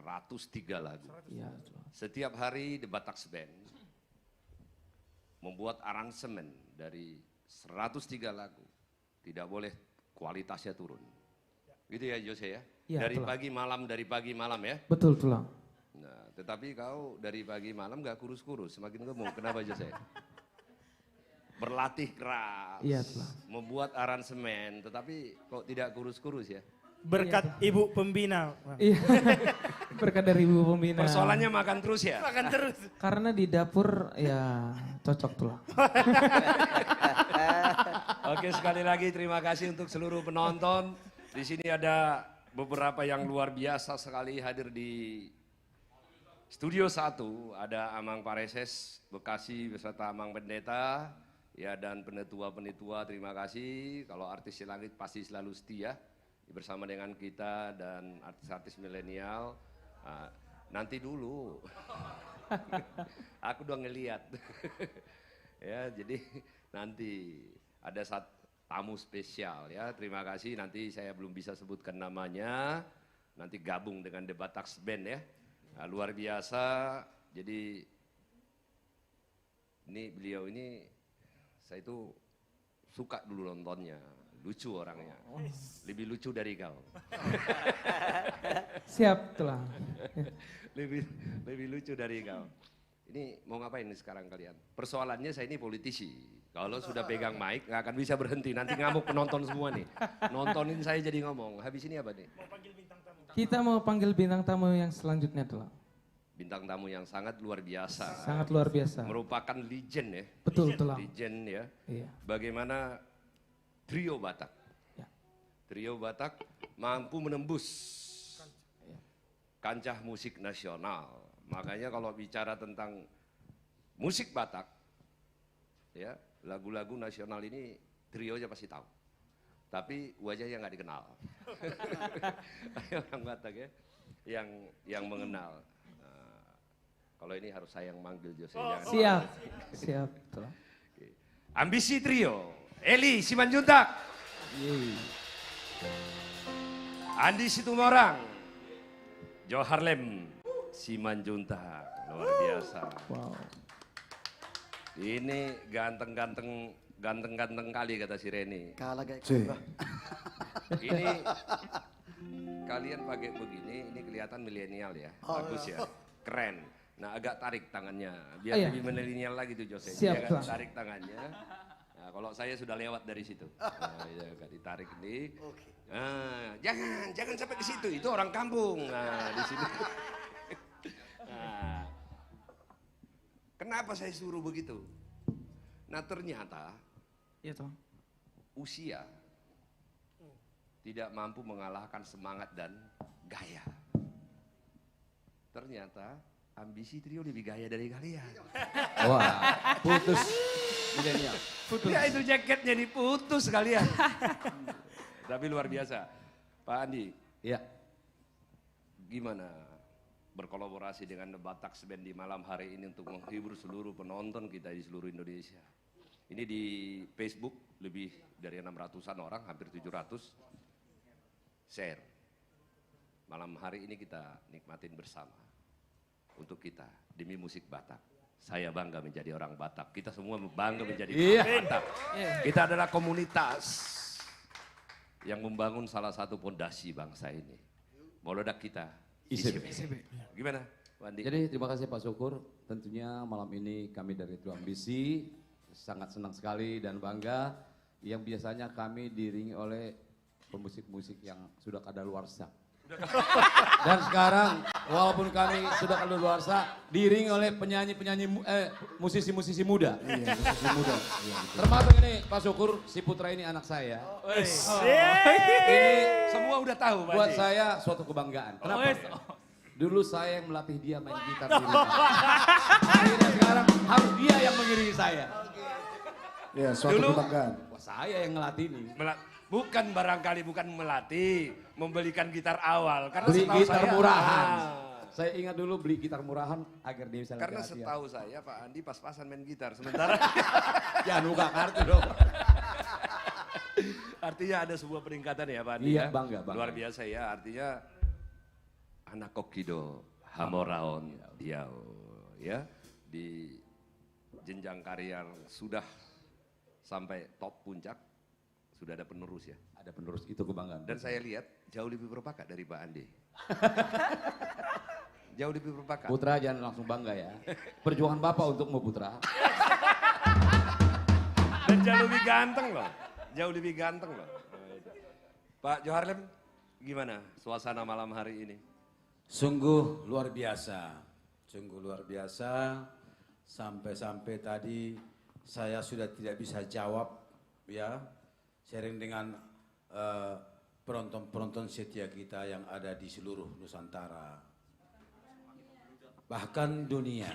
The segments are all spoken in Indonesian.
103 lagu. Iya. Setiap hari The Bataks Band membuat aransemen dari 103 lagu. Tidak boleh kualitasnya turun. Gitu ya Jose ya? Ya, dari tulang. pagi malam ya? Betul tulang. Nah, tetapi kau dari pagi malam gak kurus-kurus, semakin gemuk. Kenapa Jose? Berlatih keras, Iya, tulang. membuat aransemen, tetapi kok tidak kurus-kurus ya? Berkat ibu pembina. Iya. Berkat dari ibu pembina. Persoalannya makan terus ya? Makan terus. Karena di dapur ya cocok tulang. Oke, sekali lagi terima kasih untuk seluruh penonton. Di sini ada beberapa yang luar biasa sekali hadir di Studio 1. Ada Amang Pareses, Bekasi beserta Amang Pendeta. Ya, dan penetua-penetua terima kasih. Kalau artis langit pasti selalu setia bersama dengan kita dan artis-artis milenial. Nah, nanti dulu. Aku udah ngeliat. Ya, jadi nanti ada tamu spesial ya. Terima kasih, nanti saya belum bisa sebutkan namanya. Nanti gabung dengan The Bataks Band ya. Nah, luar biasa. Jadi beliau ini saya itu suka dulu nontonnya. Lucu orangnya. Lebih lucu dari kau. Siap tulang. lebih lucu dari kau. Ini mau ngapain nih sekarang kalian? Persoalannya saya ini politisi. Kalau sudah pegang mic nggak akan bisa berhenti. Nanti ngamuk penonton semua nih. Nontonin saya jadi ngomong. Habis ini apa nih? Kita mau panggil bintang tamu yang selanjutnya tulang. Bintang tamu yang sangat luar biasa. Sangat luar biasa. Merupakan legend ya. Betul tulang. Legend ya. Iya. Bagaimana Trio Batak. Ya. Trio Batak mampu menembus kancah musik nasional. Makanya kalau bicara tentang musik Batak, ya lagu-lagu nasional ini trionya pasti tahu. Tapi wajahnya nggak dikenal. Orang Batak ya, yang mengenal. Nah, kalau ini harus saya yang manggil Jose. Siap. Siap tulang. Ambisi Trio, Eli Simanjuntak, Andi Situmorang, Jo Harlem Simanjuntak, luar biasa. Wow. Ini ganteng kali kata si Reni. Kalah kayak Ini kalian pakai begini, ini kelihatan milenial ya, bagus ya, keren. Nah agak tarik tangannya, biar Iya. lebih milenial lagi tuh Jose. Siap, Dia agak Bang. tarik tangannya. Nah, kalau saya sudah lewat dari situ, nah, ya, agak ditarik nih. Nah, jangan sampai ke situ, itu orang kampung. Nah di sini. Nah, kenapa saya suruh begitu? Nah ternyata Iya tulang. usia tidak mampu mengalahkan semangat dan gaya. Ternyata ambisi Trio lebih gaya dari kalian. Wah, putus milenial. Ya itu jaketnya diputus kalian. Tapi luar biasa. Pak Andi, Iya. gimana berkolaborasi dengan The Bataks Band di malam hari ini untuk menghibur seluruh penonton kita di seluruh Indonesia. Ini di Facebook lebih dari 600-an orang, hampir 700 share. Malam hari ini kita nikmatin bersama untuk kita demi musik Batak. Saya bangga menjadi orang Batak. Kita semua bangga menjadi orang Batak. Kita adalah komunitas yang membangun salah satu fondasi bangsa ini. Molodak kita. ICB. Gimana, Wandi? Jadi terima kasih Pak Syukur. Tentunya malam ini kami dari Trio Ambisi sangat senang sekali dan bangga yang biasanya kami diiringi oleh pemusik-musik yang sudah kadaluarsa. Dan sekarang walaupun kami sudah kadaluarsa diiringi oleh musisi-musisi muda. Iya, musisi muda. Iya, termasuk ini Pak Syukur, si Putra ini anak saya. Ini Semua udah tahu, Pak buat Andi. saya suatu kebanggaan. Kenapa? Dulu saya yang melatih dia main gitar di rumah. Akhirnya sekarang harus dia yang mengiringi saya. Ya, suatu Dulu- kebanggaan. Wah, saya yang ngelatih nih. Bukan barangkali bukan melatih, membelikan gitar awal. Karena Beli setahu gitar saya, murahan. Ah, Saya ingat dulu beli gitar murahan agar dia bisa karena latih. setahu saya Pak Andi pas-pasan main gitar. Sementara Jangan buka kartu dong. artinya ada sebuah peningkatan ya Pak Andi Iya, ya. bangga. Luar biasa ya, artinya anak kokido hamoraon diau ya di jenjang karir sudah sampai top puncak, sudah ada penerus ya. Ada penerus, itu kebanggaan. Dan saya lihat jauh lebih berbakat dari Pak Andi. Jauh lebih berbakat. Putra jangan langsung bangga ya. Perjuangan Bapak untukmu Putra. Dan jauh lebih ganteng loh. Jauh lebih ganteng loh. Pak Joharlem, gimana suasana malam hari ini? Sungguh luar biasa. Sungguh luar biasa. Sampai-sampai tadi saya sudah tidak bisa jawab ya. Sharing dengan penonton-penonton setia kita yang ada di seluruh Nusantara. Bahkan dunia.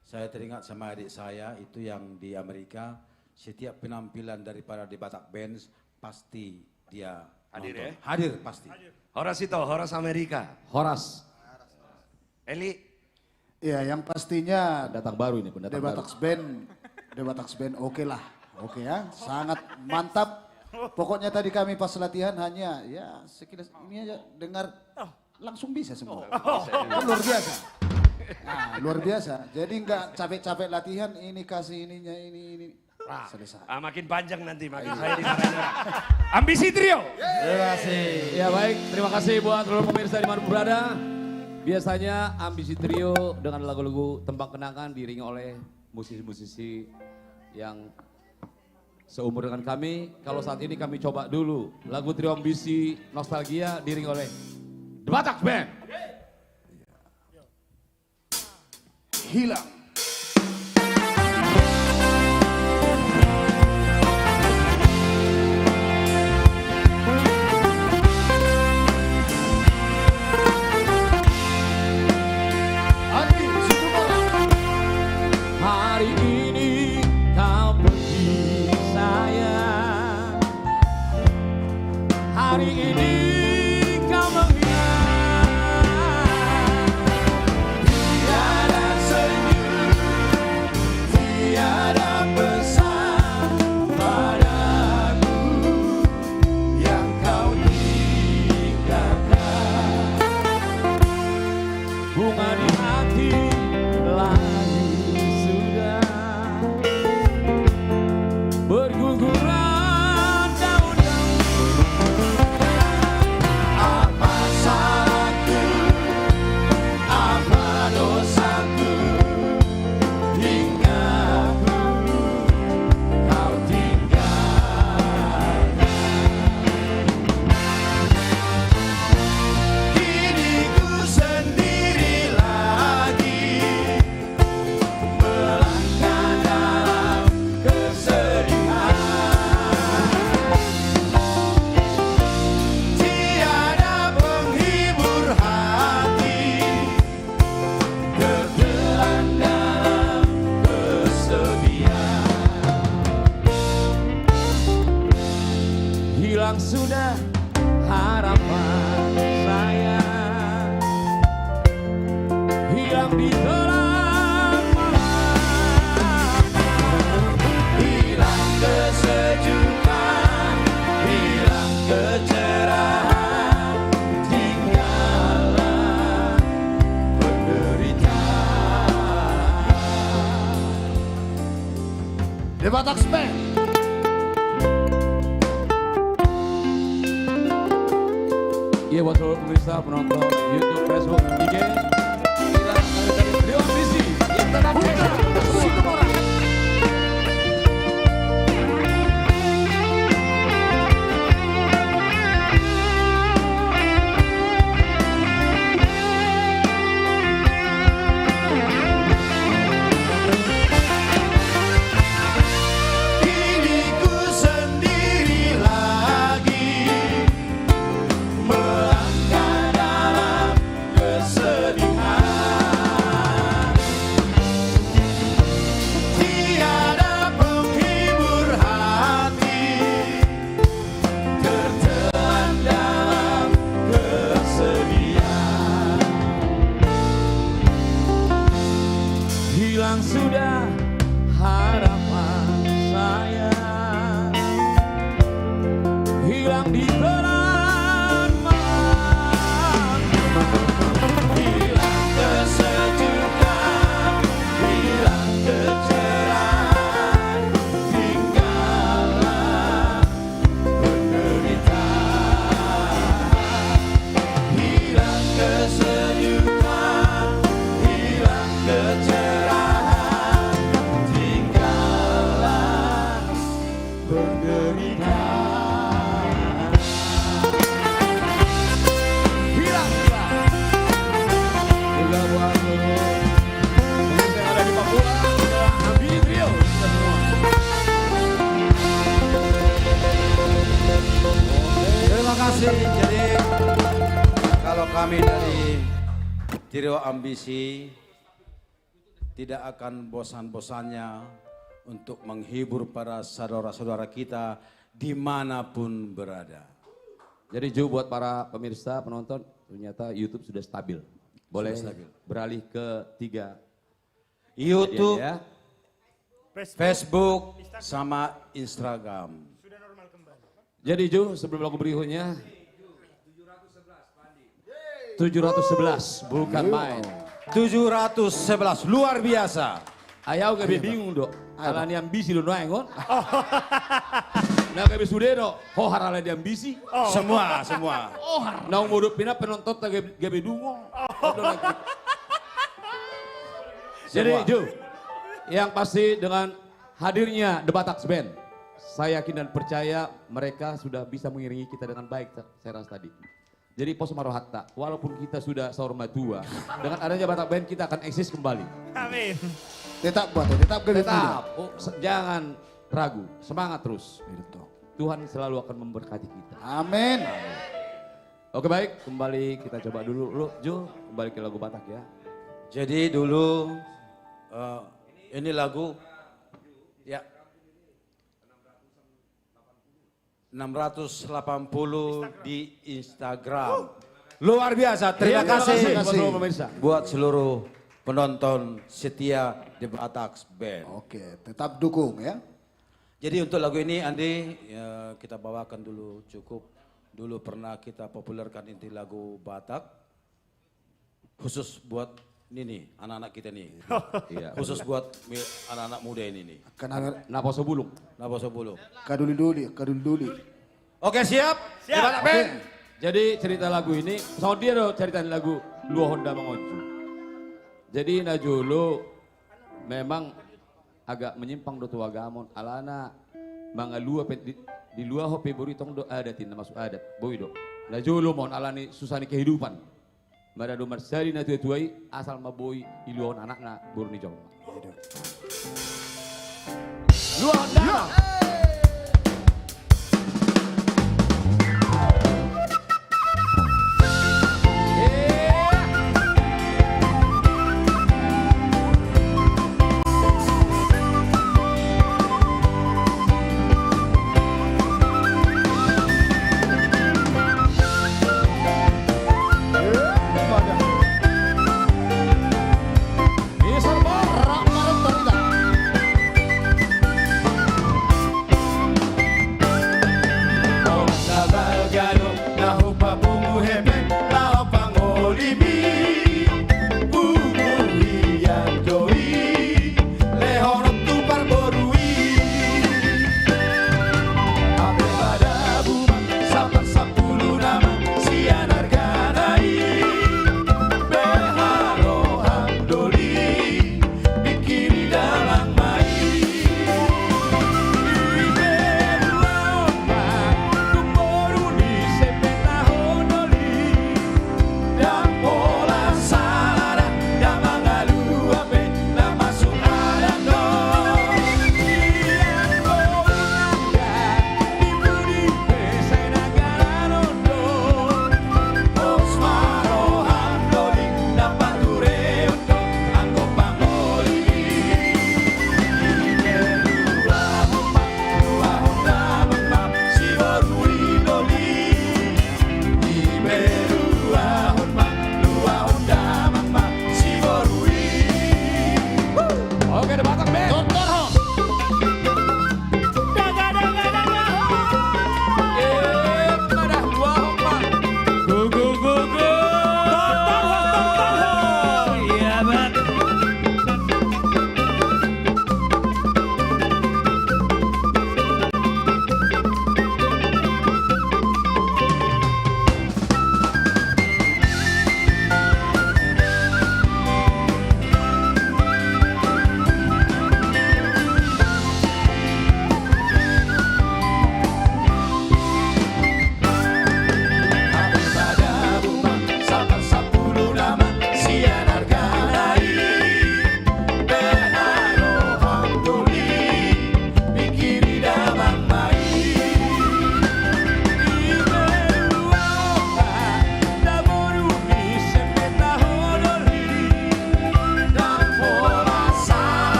Saya teringat sama adik saya itu yang di Amerika, setiap penampilan daripada di Batak Bands pasti dia Hadir nonton. ya? Hadir pasti. Horas Amerika. Horas, Eli, Ya, yang pastinya datang baru ini, pendatang baru. The Bataks Band oke lah. Oke ya, sangat mantap. Pokoknya tadi kami pas latihan hanya ya sekilas ini aja dengar langsung bisa semua. Luar biasa. Nah, luar biasa. Jadi enggak capek-capek latihan, ini kasih ininya ini. Selesai. makin panjang nanti, makin saya dimarahin orang. Ambisi Trio. Ya baik, terima kasih buat seluruh pemirsa di mana berada. Biasanya Ambisi Trio dengan lagu-lagu tembang kenangan diiringi oleh musisi-musisi yang seumur dengan kami. Kalau saat ini kami coba dulu lagu Trio Ambisi Nostalgia diiringi oleh The Batak Band. Hilang. Andi Situmorang. Hari ini kau pergi sayang. Hari ini kau menghilang. Tiada senyum, tiada pesan padaku yang kau tinggalkan. Bunga di hati layu sudah berguguran daun-daun. Apa salahku, apa dosaku, hingga kau tinggalkan. Kini ku sendiri lagi melangkah dalam kesedihan. Tiada penghibur hati, tertelan dalam kesedihan. Hilang sudah harapan saya, hilang di telan malam. Hilang kesejukan, hilang kecerahan, tinggallah penderitaan. The Bataks Band. Iya buat seluruh pemirsa penonton YouTube, Facebook, IG. Inilah dari Trio Ambisi yang tenang kita. Kini ku sendiri lagi melangkah dalam kesedihan. juga buat seluruh pemirsa yang ada di Papua. Habib Rio, kita semua. Terima kasih. Jadi kalau kami dari Trio Ambisi tidak akan bosan-bosannya untuk menghibur para saudara-saudara kita dimanapun berada. Jadi Ju, buat para pemirsa, penonton, ternyata YouTube sudah stabil. Boleh Sudah stabil. beralih ke 3 YouTube, ya. Facebook, sama Instagram. Jadi Ju, sebelum lagu berikutnya 711 bukan main. 711 luar biasa. Ayaw gabi bingung dok. Ala ni ambisi lo naik kon. Nah gabi sudah dok. Ho harala di ambisi. Semua. Nah modok pina penonton ta gabi dungo. Jadi Ju, yang pasti dengan hadirnya The Batak Band, saya yakin dan percaya mereka sudah bisa mengiringi kita dengan baik, saya rasa tadi. Jadi pos marohatta, walaupun kita sudah saur matua, dengan adanya Batak Band kita akan eksis kembali. Amin. Tetap buat, tetap ke Tetap, jangan ragu, semangat terus. Itu. Tuhan selalu akan memberkati kita. Amin. Oke baik, kembali kita coba dulu. Lu, Jo, kembali ke lagu Batak ya. Jadi dulu ini lagu ya 680 di Instagram. Luar biasa, terima Terima kasih buat seluruh pemirsa. buat seluruh penonton setia The Batak Band. Oke, tetap dukung ya. Jadi untuk lagu ini Andi ya, kita bawakan dulu cukup. Dulu pernah kita populerkan inti lagu Batak khusus buat ini anak-anak kita nih. Iya. Khusus buat anak-anak muda ini nih. Karena Naposo bulung. Naboso bulu. kaduli-duli. Oke siap? Siap. Batak Band. Jadi cerita lagu ini, sama dia dong ceritain lagu Luo Honda Mangoju. Jadi Najulu memang agak menyimpang do tua gamon alana mga lua di luar hope buri tong do adatin na masuk adat boy do. Najulu mon alani susah ni kehidupan. Mada do marsali na tuai asal maboy iluon anak na buru ni jong. Luo Honda. Oh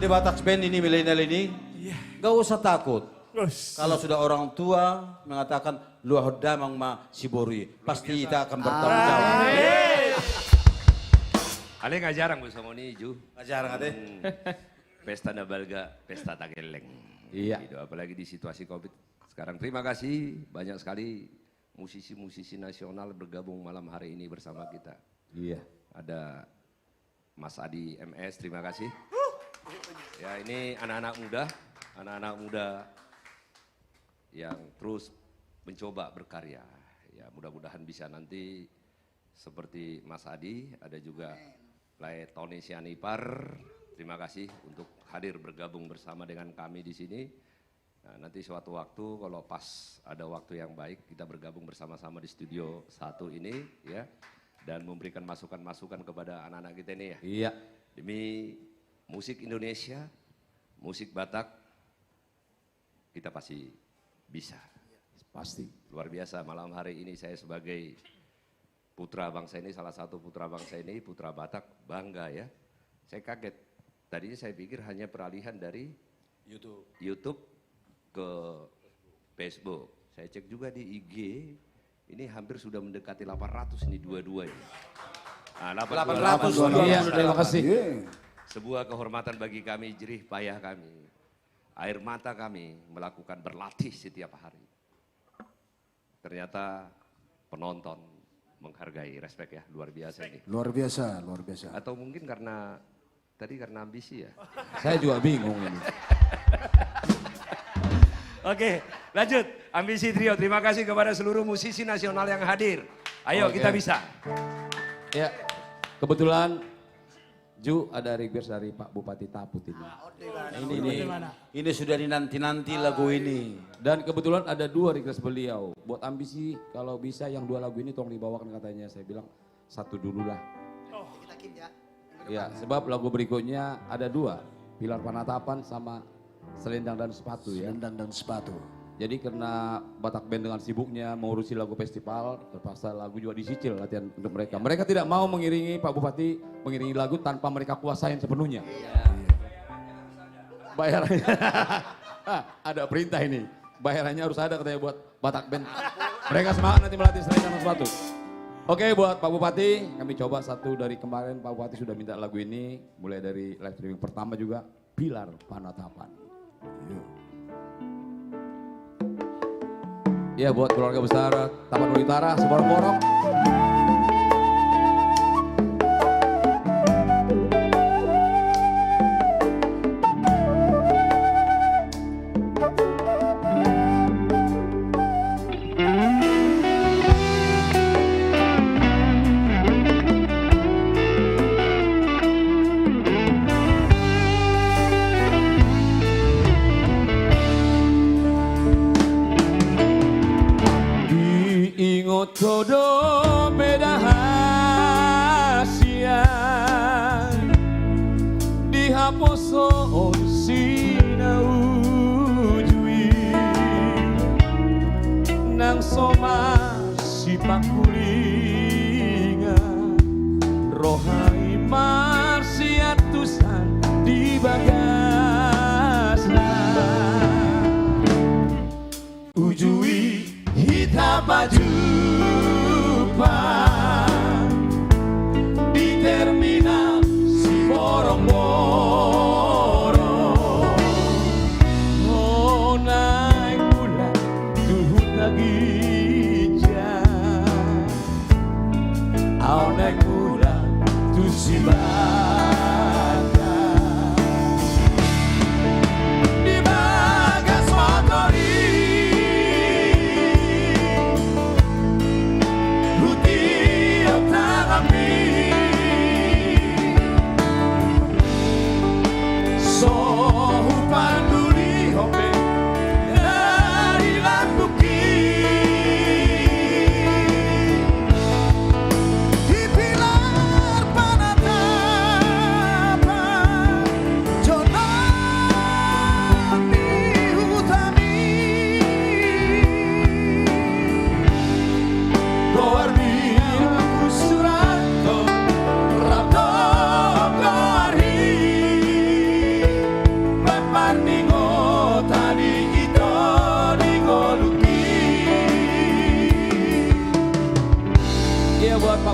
di Batak Band ini milenial ini, gak usah takut. Kalau sudah orang tua mengatakan luah damang ma sibori, pasti kita akan bertanggung jawab. Ale nggak jarang bu sama ini Ju. Ajaran ade. Pesta nabalga, pesta tageleng. Iya. Gitu, apalagi di situasi Covid sekarang. Terima kasih banyak sekali musisi-musisi nasional bergabung malam hari ini bersama kita. Iya. Ada Mas Adi MS, terima kasih. Ya ini anak-anak muda yang terus mencoba berkarya. Ya mudah-mudahan bisa nanti seperti Mas Adi, ada juga Lai Tony Sianipar. Terima kasih untuk hadir bergabung bersama dengan kami di sini. Nah, nanti suatu waktu kalau pas ada waktu yang baik kita bergabung bersama-sama di studio 1 ini ya dan memberikan masukan-masukan kepada anak-anak kita ini ya. Iya. Demi musik Indonesia, musik Batak kita pasti bisa. Pasti. Luar biasa malam hari ini saya sebagai putra bangsa ini, salah satu putra bangsa ini, putra Batak, bangga ya. Saya kaget, tadinya saya pikir hanya peralihan dari YouTube ke Facebook. Saya cek juga di IG, ini hampir sudah mendekati 800 ini dua-duanya. Nah, 800. Iya, terima kasih. Sebuah kehormatan bagi kami, jerih payah kami, air mata kami melakukan berlatih setiap hari. Ternyata penonton menghargai, respect ya, luar biasa ini. Luar biasa, luar biasa. Atau mungkin karena ambisi ya. Saya juga bingung ini. Oke, lanjut. Ambisi Trio, terima kasih kepada seluruh musisi nasional yang hadir. Ayo Oke. kita bisa. Ya, kebetulan Ju ada request dari Pak Bupati Taput ini. Ini sudah dinanti-nanti lagu ini. Dan kebetulan ada 2 request beliau. Buat ambisi kalau bisa yang 2 lagu ini tolong dibawakan katanya. Saya bilang 1 dulu lah. Ya, sebab lagu berikutnya ada 2. Pilar Panatapan sama Selendang dan Sepatu ya. Selendang dan sepatu. Jadi karena Batak Band dengan sibuknya mengurusi lagu festival, terpaksa lagu juga disicil latihan untuk mereka. Mereka tidak mau mengiringi Pak Bupati, mengiringi lagu tanpa mereka kuasain sepenuhnya. Bayarannya, ada perintah ini. Bayarannya harus ada katanya buat Batak Band. Mereka semangat nanti melatih Selendang dan Sepatu. Oke buat Pak Bupati, kami coba 1 dari kemarin Pak Bupati sudah minta lagu ini. Mulai dari live streaming pertama juga, Pilar Panatapan. Ya buat keluarga besar Tapan Utara, Seborong-borong. Todo beda hasia dihapus on sinau jui nang soma si pakulinga rohai marsiatusan di bagasna ujui hitam baju di terminal si borong-borong oh naik bulan tuhuk lagi jam oh naik bulan tuh si di bagas motori Panduli hope dari lambuki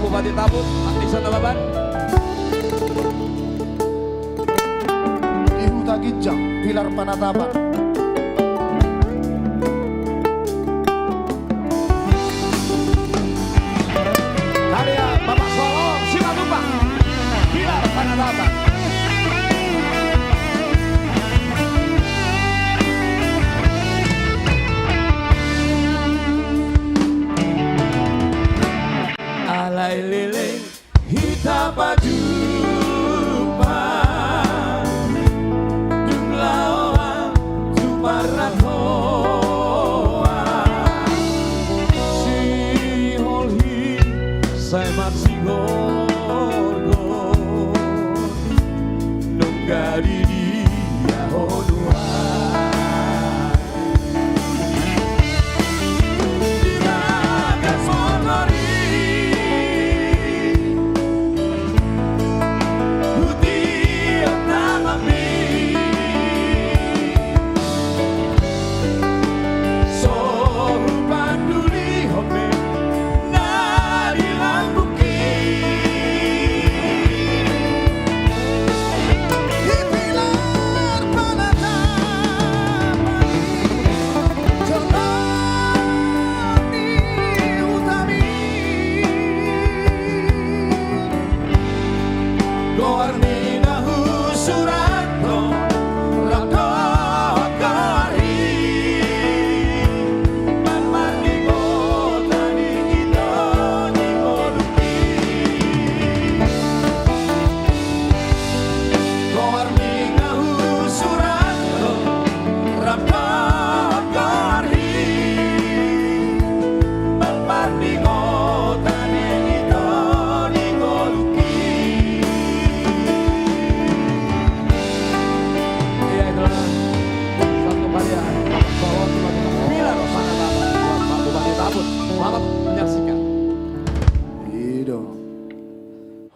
Bupati Tabut, Pak Nison Nababan. Di Huta Ginjang, Pilar Panataban. Karya Bapak Solong Simatupang, Pilar Panataban. Alay lele hitam padu jumlah Jumarakoa si holhi saya masih gorgo nunggari dia honua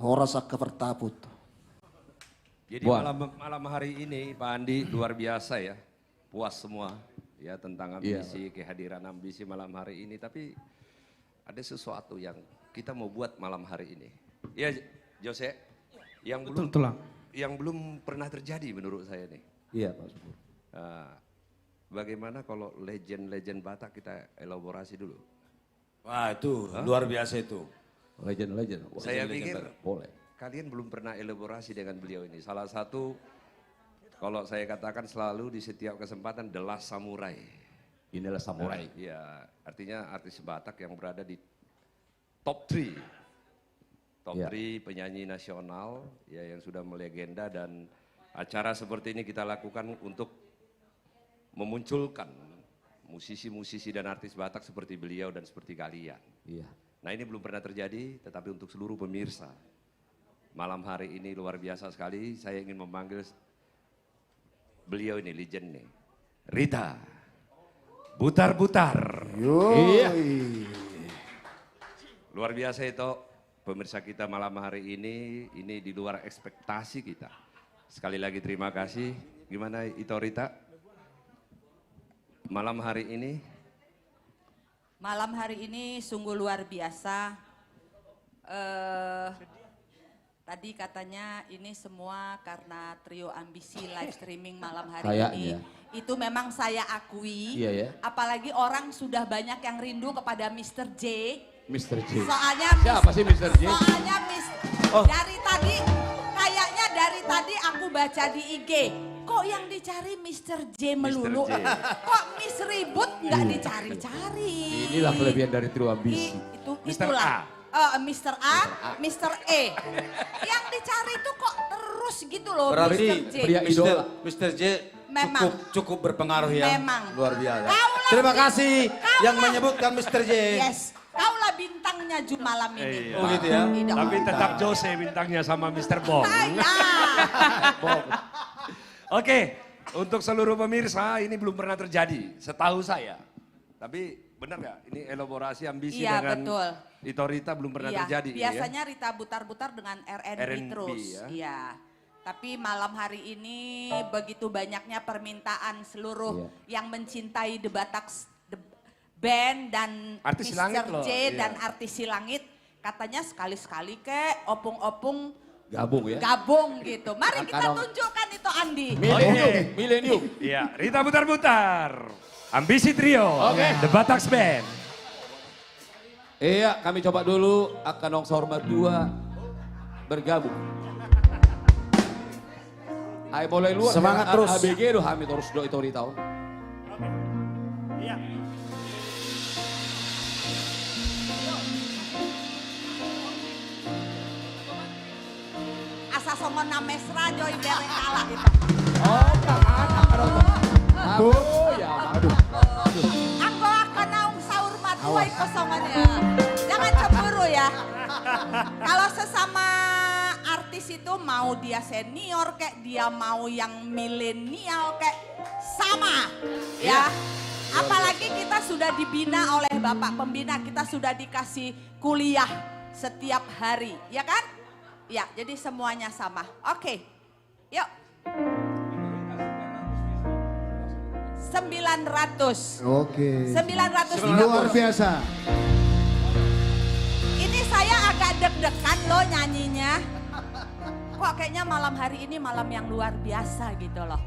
Horas Kepertaput. Jadi malam hari ini Pak Andi luar biasa ya, puas semua ya tentang ambisi, kehadiran ambisi malam hari ini. Tapi ada sesuatu yang kita mau buat malam hari ini. Ya Jose, yang belum pernah terjadi menurut saya nih. Iya Pak Subur. Bagaimana kalau legend-legend Batak kita elaborasi dulu? Wah itu luar biasa itu. Legend-legend. Saya pikir boleh. Kalian belum pernah elaborasi dengan beliau ini. Salah satu, kalau saya katakan selalu di setiap kesempatan, The Last Samurai. Inilah samurai. Ya, artinya artis Batak yang berada di top 3. Top 3 penyanyi nasional ya yang sudah melegenda, dan acara seperti ini kita lakukan untuk memunculkan musisi-musisi dan artis Batak seperti beliau dan seperti kalian. Iya. Nah ini belum pernah terjadi, tetapi untuk seluruh pemirsa, malam hari ini luar biasa sekali. Saya ingin memanggil beliau ini, legend nih, Rita Butar-Butar. Iya. Luar biasa itu pemirsa kita malam hari ini di luar ekspektasi kita. Sekali lagi terima kasih. Gimana itu Rita? Malam hari ini? Malam hari ini sungguh luar biasa. Tadi katanya ini semua karena trio ambisi live streaming malam hari ini. Itu memang saya akui. Iya ya. Apalagi orang sudah banyak yang rindu kepada Mr. J. Mr. J. Soalnya Siapa sih Mr. J? Soalnya dari tadi kayaknya dari tadi aku baca di IG. Kok yang dicari Mr. J melulu? Mr. J. Kok Miss Ribut nggak dicari-cari? Inilah kelebihan dari trio ambisi. Mr. Itulah. A. Mr. A, Mr. E. Yang dicari itu kok terus gitu loh, Berarti Mr. J. pria idola. Mr. J Memang. cukup berpengaruh ya. Memang. Luar biasa. Kaulah Terima bintang. kasih yang menyebutkan Mr. J. Yes, kaulah bintangnya malam ini. Iya. Oh gitu ya. Tidak. Tapi tetap Jose bintangnya sama Mr. Bong. Oke, untuk seluruh pemirsa ini belum pernah terjadi, setahu saya. Tapi benar nggak? Ini elaborasi ambisi Iya, dengan betul. Ito Rita belum pernah Iya, terjadi. ini biasanya Rita Butar-Butar dengan R&B R&B terus. ya. Iya. Tapi malam hari ini begitu banyaknya permintaan seluruh yang mencintai The Batak Band dan Artis Silangit Mr. loh, J iya. dan artis Silangit. Katanya sekali-sekali kek opung-opung Gabung ya. gabung gitu. Mari Angka kita dong. tunjukkan itu Andi. Milenium. Iya, Rita putar-putar. Ambisi Trio, The Bataks Band. Iya, kami coba dulu akan Hormat 2 bergabung. Ayo mulai luar. Semangat terus. ABG do kami terus do itu tahun. Iya. Asa songon namesra joy dereng kalah itu. Oh ya, aduh. Anggo akan naung saur matuai kosongannya. Jangan cemburu ya. Kalau sesama artis itu mau dia senior kayak dia mau yang milenial kayak sama ya. Apalagi kita sudah dibina oleh Bapak Pembina, kita sudah dikasih kuliah setiap hari, ya kan? Ya, jadi semuanya sama. Oke, yuk. 900. Oke. 900. Luar biasa. Ini saya agak deg-degan loh nyanyinya. Kok kayaknya malam hari ini malam yang luar biasa gitu loh.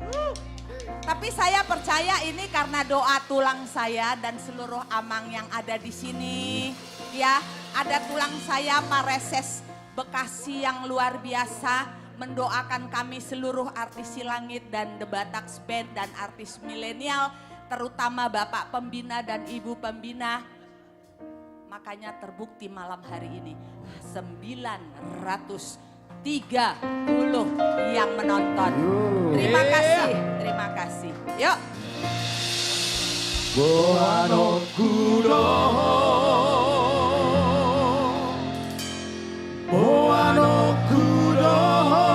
Tapi saya percaya ini karena doa tulang saya dan seluruh amang yang ada di sini. Ya, ada tulang saya Pareses Bekasi yang luar biasa mendoakan kami seluruh artis Silangit dan The Bataks Band dan artis milenial, terutama Bapak Pembina dan Ibu Pembina. Makanya terbukti malam hari ini 930 yang menonton. Terima kasih, terima kasih. Yuk. Boano kudoho, Boano kudoho,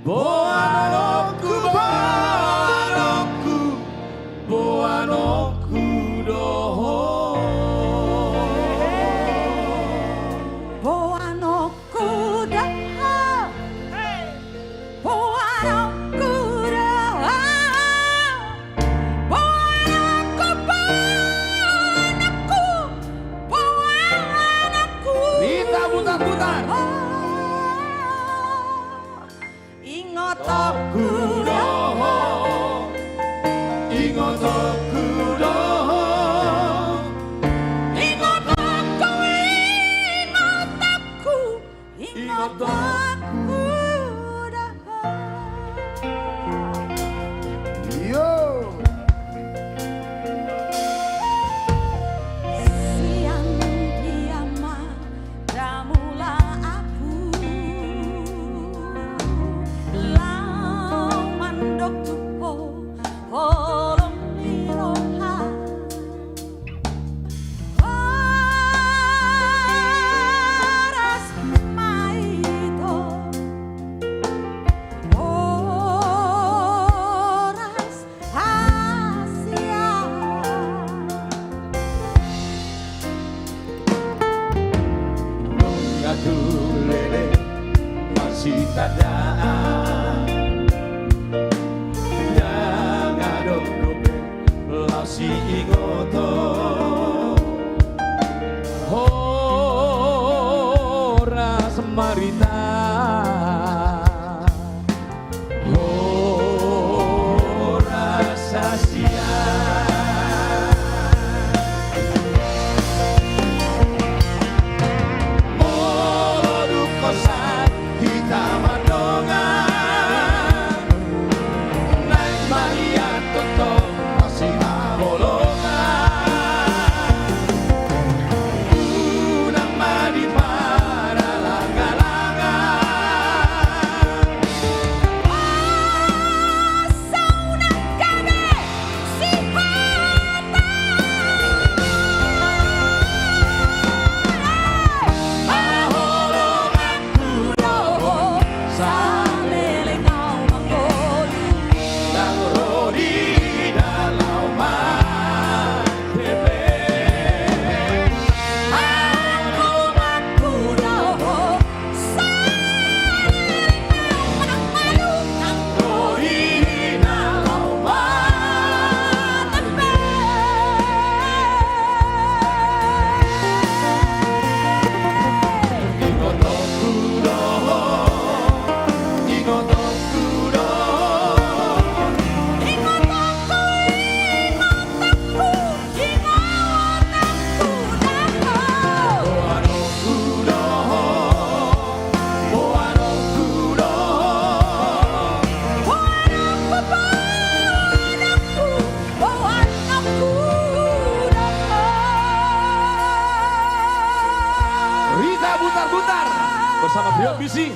Boano ku, Boano ku, Boano kudoho. Boano kuda, boano kuda, boanaku. Rita putar-putar. Ingoto Kudoho, ingoto kudoho, ingotaku, ingotaku dah. Yo. Siang kiamat damula aku lau mandok tuho holong liroha oras maito oras Asia. ngadu lele masih tadaan. Jangan dobe lasi ingoto, ora semarita, ora sasia. Molo kosan kita mandongan, naik Maria Toto masih bolongan. Trio Ambisi.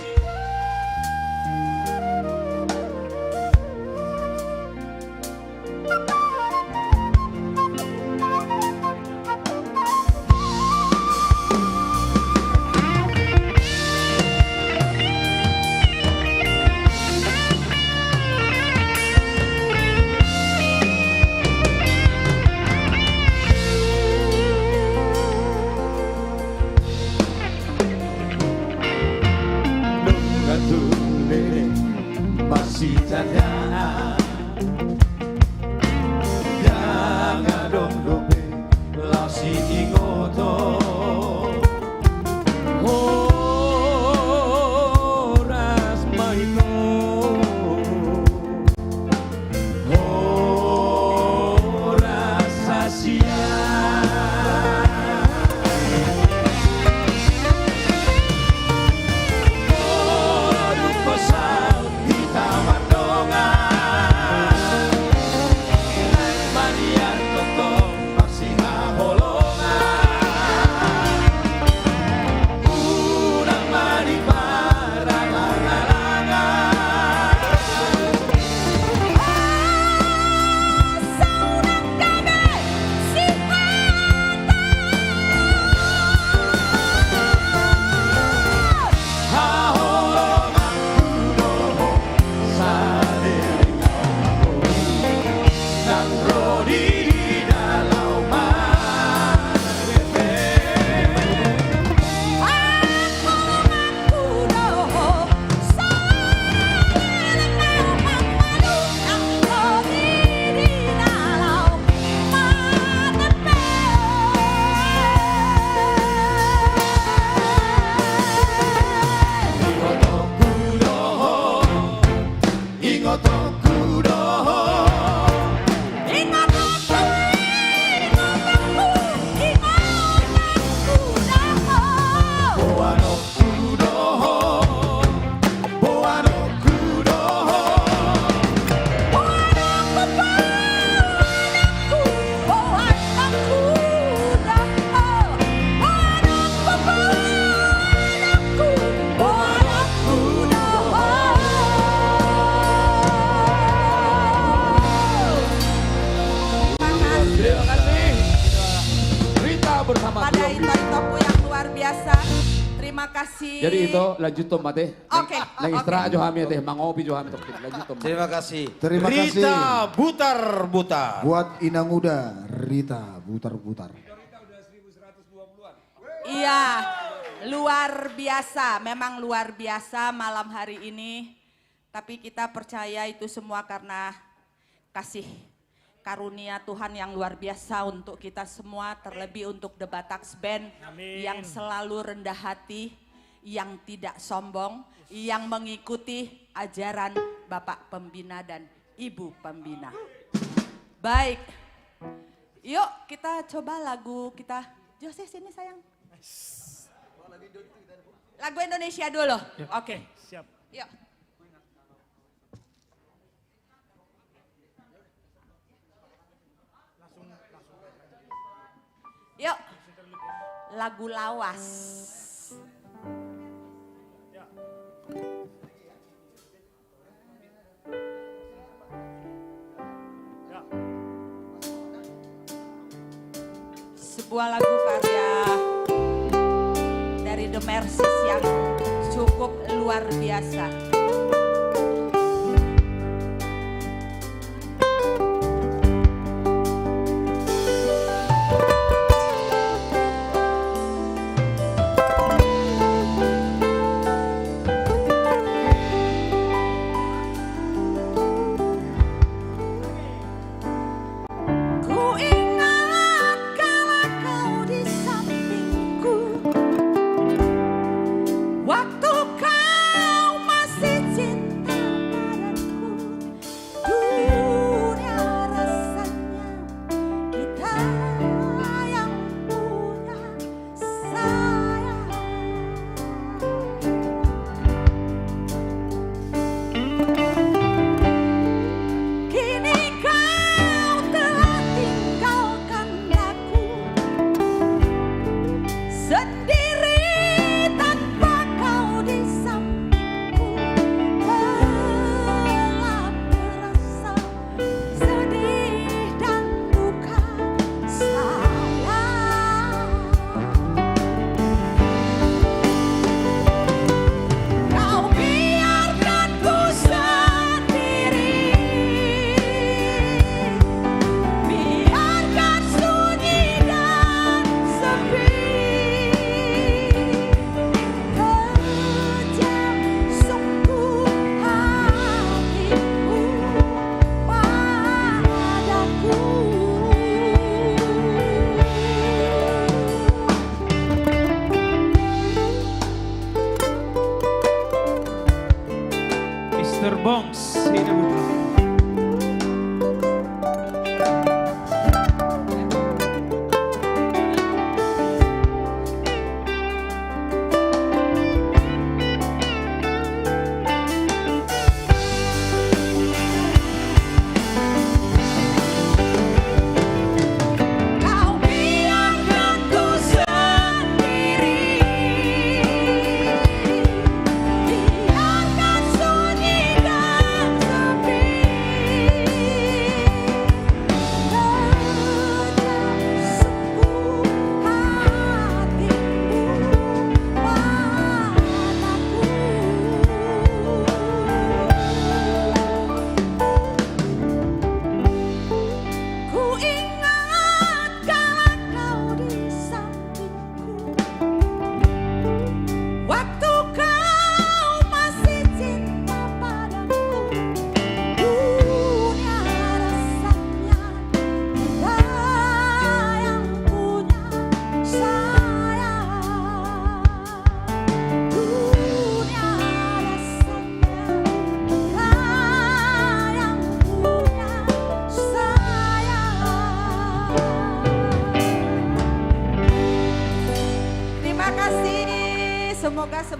Masih ada Jangan dong dobe Lasi ingoto Horas maino Horas sasia Pada Ito-Itoku yang luar biasa. Terima kasih. Jadi itu lanjut tom mate. Oke, Nang oke. istra aja kami teh mangopi jo kami tok lanjut tom. Terima kasih. Terima kasih. Rita Butar-Butar. Buat Inang Uda, Rita Butar-Butar. Iya, luar biasa. Memang luar biasa malam hari ini. Tapi kita percaya itu semua karena kasih karunia Tuhan yang luar biasa untuk kita semua, terlebih untuk The Bataks Band yang selalu rendah hati, yang tidak sombong, yang mengikuti ajaran Bapak Pembina dan Ibu Pembina. Baik, yuk kita coba lagu kita. Jose sini sayang. Lagu Indonesia dulu, oke. Siap. Yuk. Yuk, lagu lawas. Sebuah lagu karya dari The Mercies yang cukup luar biasa. Waktu kau masih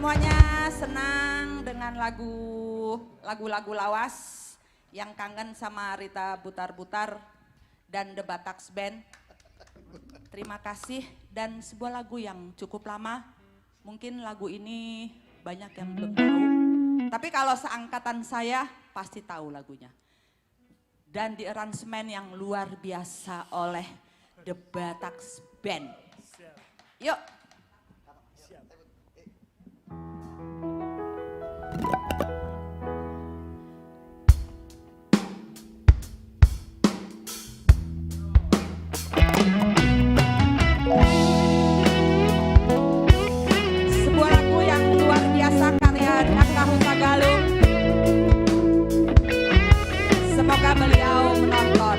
semuanya senang dengan lagu-lagu lawas yang kangen sama Rita Butar-Butar dan The Bataks Band. Terima kasih dan sebuah lagu yang cukup lama. Mungkin lagu ini banyak yang belum tahu. Tapi kalau seangkatan saya pasti tahu lagunya. Dan di aransemen yang luar biasa oleh The Bataks Band. Yuk. Sebuah lagu yang luar biasa karya Daka Hutagalung. Semoga beliau menonton.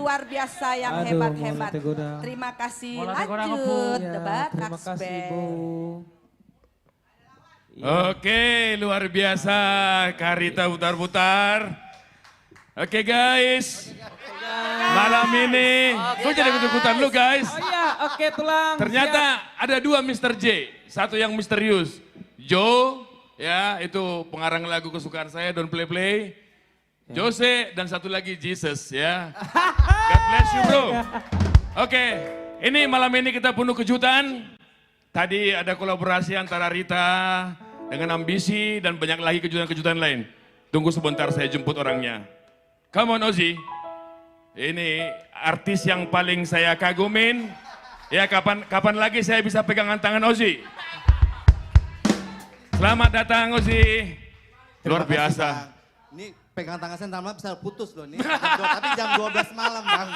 luar biasa yang Aduh, hebat-hebat. Mola Tegodang. Terima kasih. Mola Tegodang, Bu. Lanjut, Ya, The Batak terima kasih Band. Bu. Oke, luar biasa. Karita putar-putar. Oke guys, malam ini, gue jadi ikut-ikutan lu guys. Oh iya, oke tulang. Ternyata ada dua Mr. J, satu yang misterius. Joe, ya itu pengarang lagu kesukaan saya, Don't Play Play. Jose, dan satu lagi Jesus ya. God bless you bro. Oke, ini malam ini kita penuh kejutan. Tadi ada kolaborasi antara Rita dengan Ambisi dan banyak lagi kejutan-kejutan lain. Tunggu sebentar saya jemput orangnya. Come on Ozzy. Ini artis yang paling saya kagumin. Ya kapan lagi saya bisa pegangan tangan Ozzy. Selamat datang Ozzy. Luar biasa. Ini pegang tangan saya lama bisa putus loh nih. Tapi jam 12 malam Bang.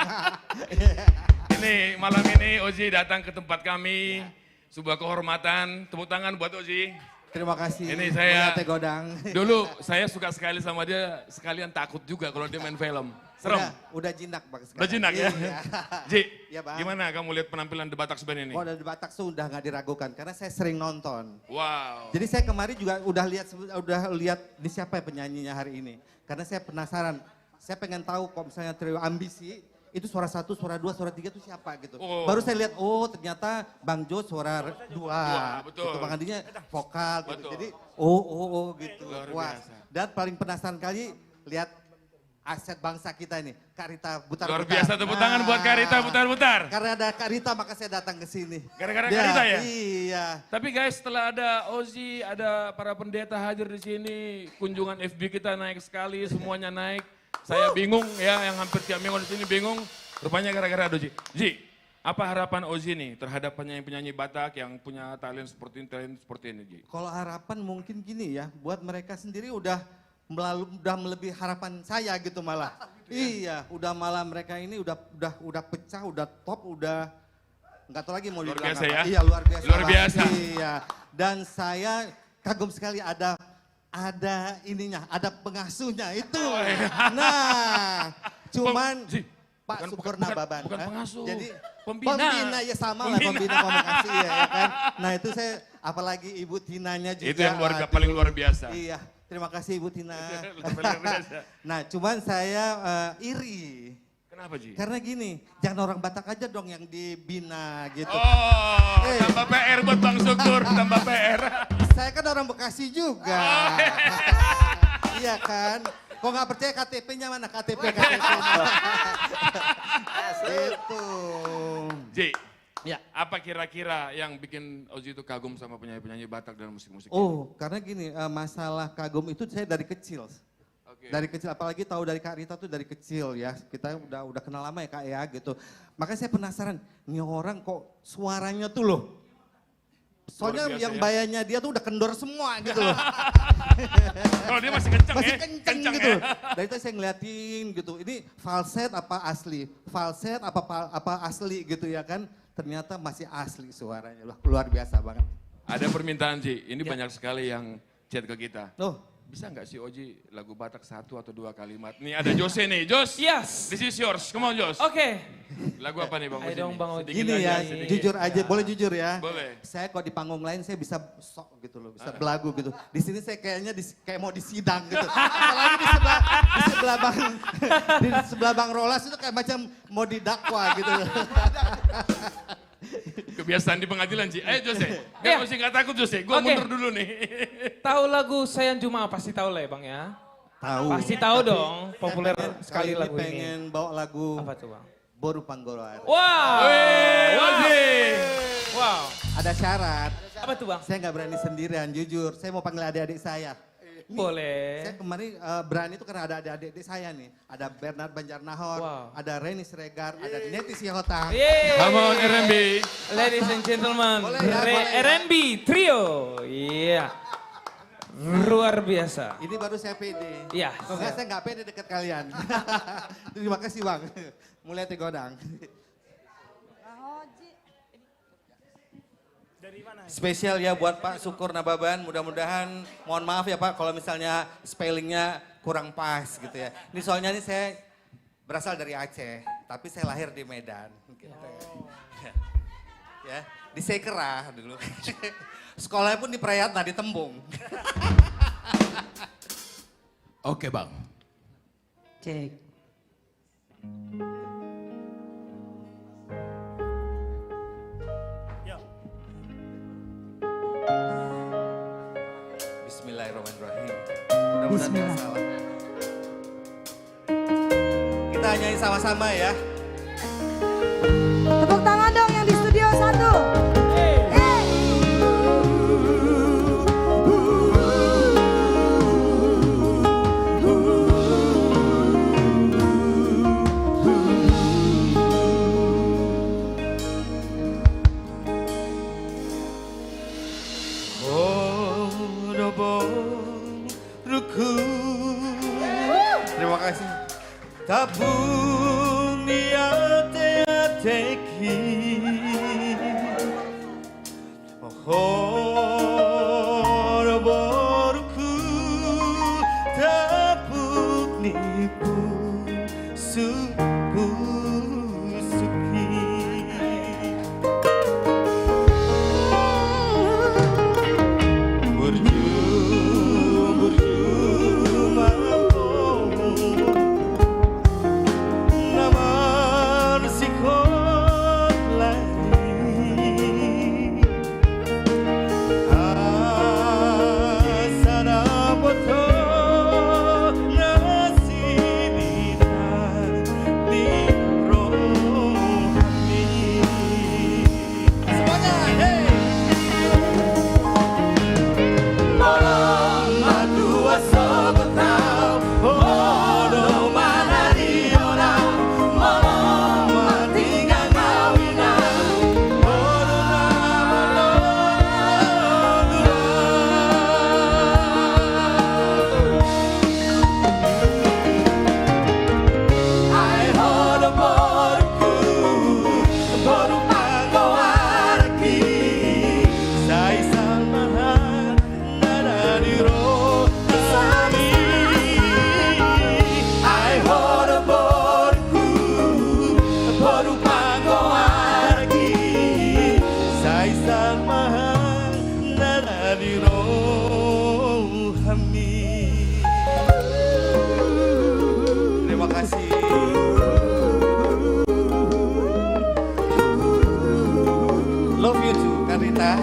Ini malam ini Ozzy datang ke tempat kami. Sebuah kehormatan. Tepuk tangan buat Ozzy. Terima kasih. Ini saya- Teh Godang. Dulu saya suka sekali sama dia, sekalian takut juga kalau dia main film. Serem. Udah jinak Bang sekarang. Udah jinak ya? Iya. Ji, Iya, Bang. gimana kamu lihat penampilan The Batak Band ini? Oh, dari Batak sudah nggak diragukan karena saya sering nonton. Wow. Jadi saya kemarin juga udah lihat ini siapa ya penyanyinya hari ini. Karena saya penasaran. Saya pengen tahu kalau misalnya trio Ambisi itu suara 1, suara 2, suara 3 itu siapa gitu. Oh. Baru saya lihat oh ternyata Bang Jo suara 2. betul. Gitu, Bang Andinya vokal gitu. Betul. Jadi oh gitu. Luar Wah. biasa. Dan paling penasaran kali lihat aset bangsa kita ini, Karita Butar-Butar. Luar biasa tepuk tangan buat Karita Butar-Butar. Karena ada Karita maka saya datang ke sini. Gara-gara Karita ya? Iya. Tapi guys setelah ada Ozzy, ada para pendeta hadir di sini, kunjungan FB kita naik sekali, semuanya naik. Saya bingung ya, yang hampir tiap minggu di sini bingung. Rupanya gara-gara ada Ozzy. Ji, apa harapan Ozzy nih terhadap penyanyi-penyanyi Batak yang punya talent seperti ini, Ji? Kalau harapan mungkin gini ya, buat mereka sendiri udah melebihi harapan saya gitu malah. Iya, udah malah mereka ini udah pecah, udah top, udah nggak tahu lagi mau Luar dibilang biasa apa. ya? Iya, luar biasa. Luar banget. biasa. Iya. Dan saya kagum sekali ada ininya, ada pengasuhnya itu. Nah, cuman Ji, Pak bukan- Sukorna bukan- Baban. bukan Hah? pengasuh, Jadi pembina. ya sama lah Pembina. pembina komunikasi ya kan. Nah itu saya apalagi Ibu Tinanya juga. Itu yang aduh. paling luar biasa. Iya, terima kasih Ibu Tina. Luar biasa. Nah cuman saya iri. Kenapa Ji? Karena gini, jangan orang Batak aja dong yang dibina gitu. Oh, Eh. tambah PR buat Bang Syukur, tambah PR. Saya kan orang Bekasi juga. Iya kan? Kok nggak percaya KTP-nya mana? KTP-nya. Itu. Ji, Ya. apa kira-kira yang bikin Ozzy itu kagum sama penyanyi-penyanyi Batak dan musik-musik? Oh, karena gini, masalah kagum itu saya dari kecil. Oke. Dari kecil, apalagi tahu dari Kak Rita tuh dari kecil ya. Kita udah kenal lama ya Kak ya gitu. Makanya saya penasaran, ini orang kok suaranya tuh loh. Soalnya biasa yang ya. bayanya dia tuh udah kendor semua gitu loh. Kalau dia masih kenceng Masih ya? kenceng gitu. Dari itu saya ngeliatin gitu. Ini falset apa asli? Falset apa asli gitu ya kan. Ternyata masih asli suaranya. Luar biasa banget. Ada permintaan Ji, ini Ya. banyak sekali yang chat ke kita. Oh, Bisa nggak sih Oji lagu Batak 1 atau 2 kalimat? Nih ada Jose nih, Jos. Yes. This is yours, come on Jos. Oke. Lagu apa nih Bang Ayo Oji? dong, nih? Bang Oji. Sedikit gini aja, ya, sedikit. jujur aja, boleh jujur ya. Boleh. Saya kalau di panggung lain saya bisa sok gitu loh, bisa belagu gitu. Di sini saya kayaknya kayak mau disidang gitu. Apalagi di sebelah Bang di sebelah Bang Rolas itu kayak macam mau didakwa gitu. Kebiasaan di pengadilan Ji. Ayo Jose, Iya. nggak nggak takut Jose, gue Oke. mundur dulu nih. Tahu lagu Sayang Juma pasti tahu lah ya Bang ya. Tahu. Pasti tahu Tapi dong, populer saya sekali kali lagu ini. pengen bawa lagu Apa tuh Bang? Boru Panggoroan. Wow. Wih, Oji. Wow. Ada syarat. Apa tuh Bang? Saya nggak berani sendirian, jujur. Saya mau panggil adik-adik saya. Ini, Boleh. Saya kemarin berani itu karena ada adik-adik saya nih. Ada Bernard Banjarnahor, Wow. ada Reni Siregar, ada Neti Sihotan. Yeay. Come on RMB. Ladies and gentlemen, Boleh ya, boleh ya. R&B Trio. Iya. Luar biasa. Ini baru saya pede. Iya. Kalau nggak, saya nggak pede dekat kalian. Terima kasih Bang. Mulai tegodang. Spesial ya buat Pak Syukur Nababan. Mudah-mudahan, mohon maaf ya Pak kalau misalnya spellingnya kurang pas gitu ya. Ini soalnya nih saya berasal dari Aceh. tapi saya lahir di Medan. Gitu. Ya, di Sekera dulu. Sekolahnya pun di Prayatna, di Tembung. Oke bang. Cek. Yo. Bismillahirrahmanirrahim. Mudah-mudahan nggak salah. Kita nyanyi sama-sama ya. Tepuk tangan dong yang di studio 1. Terima kasih. Tabung di ate-ateki. Horoboruku tabuk nipu suki. Terima kasih. Love you too, Karita.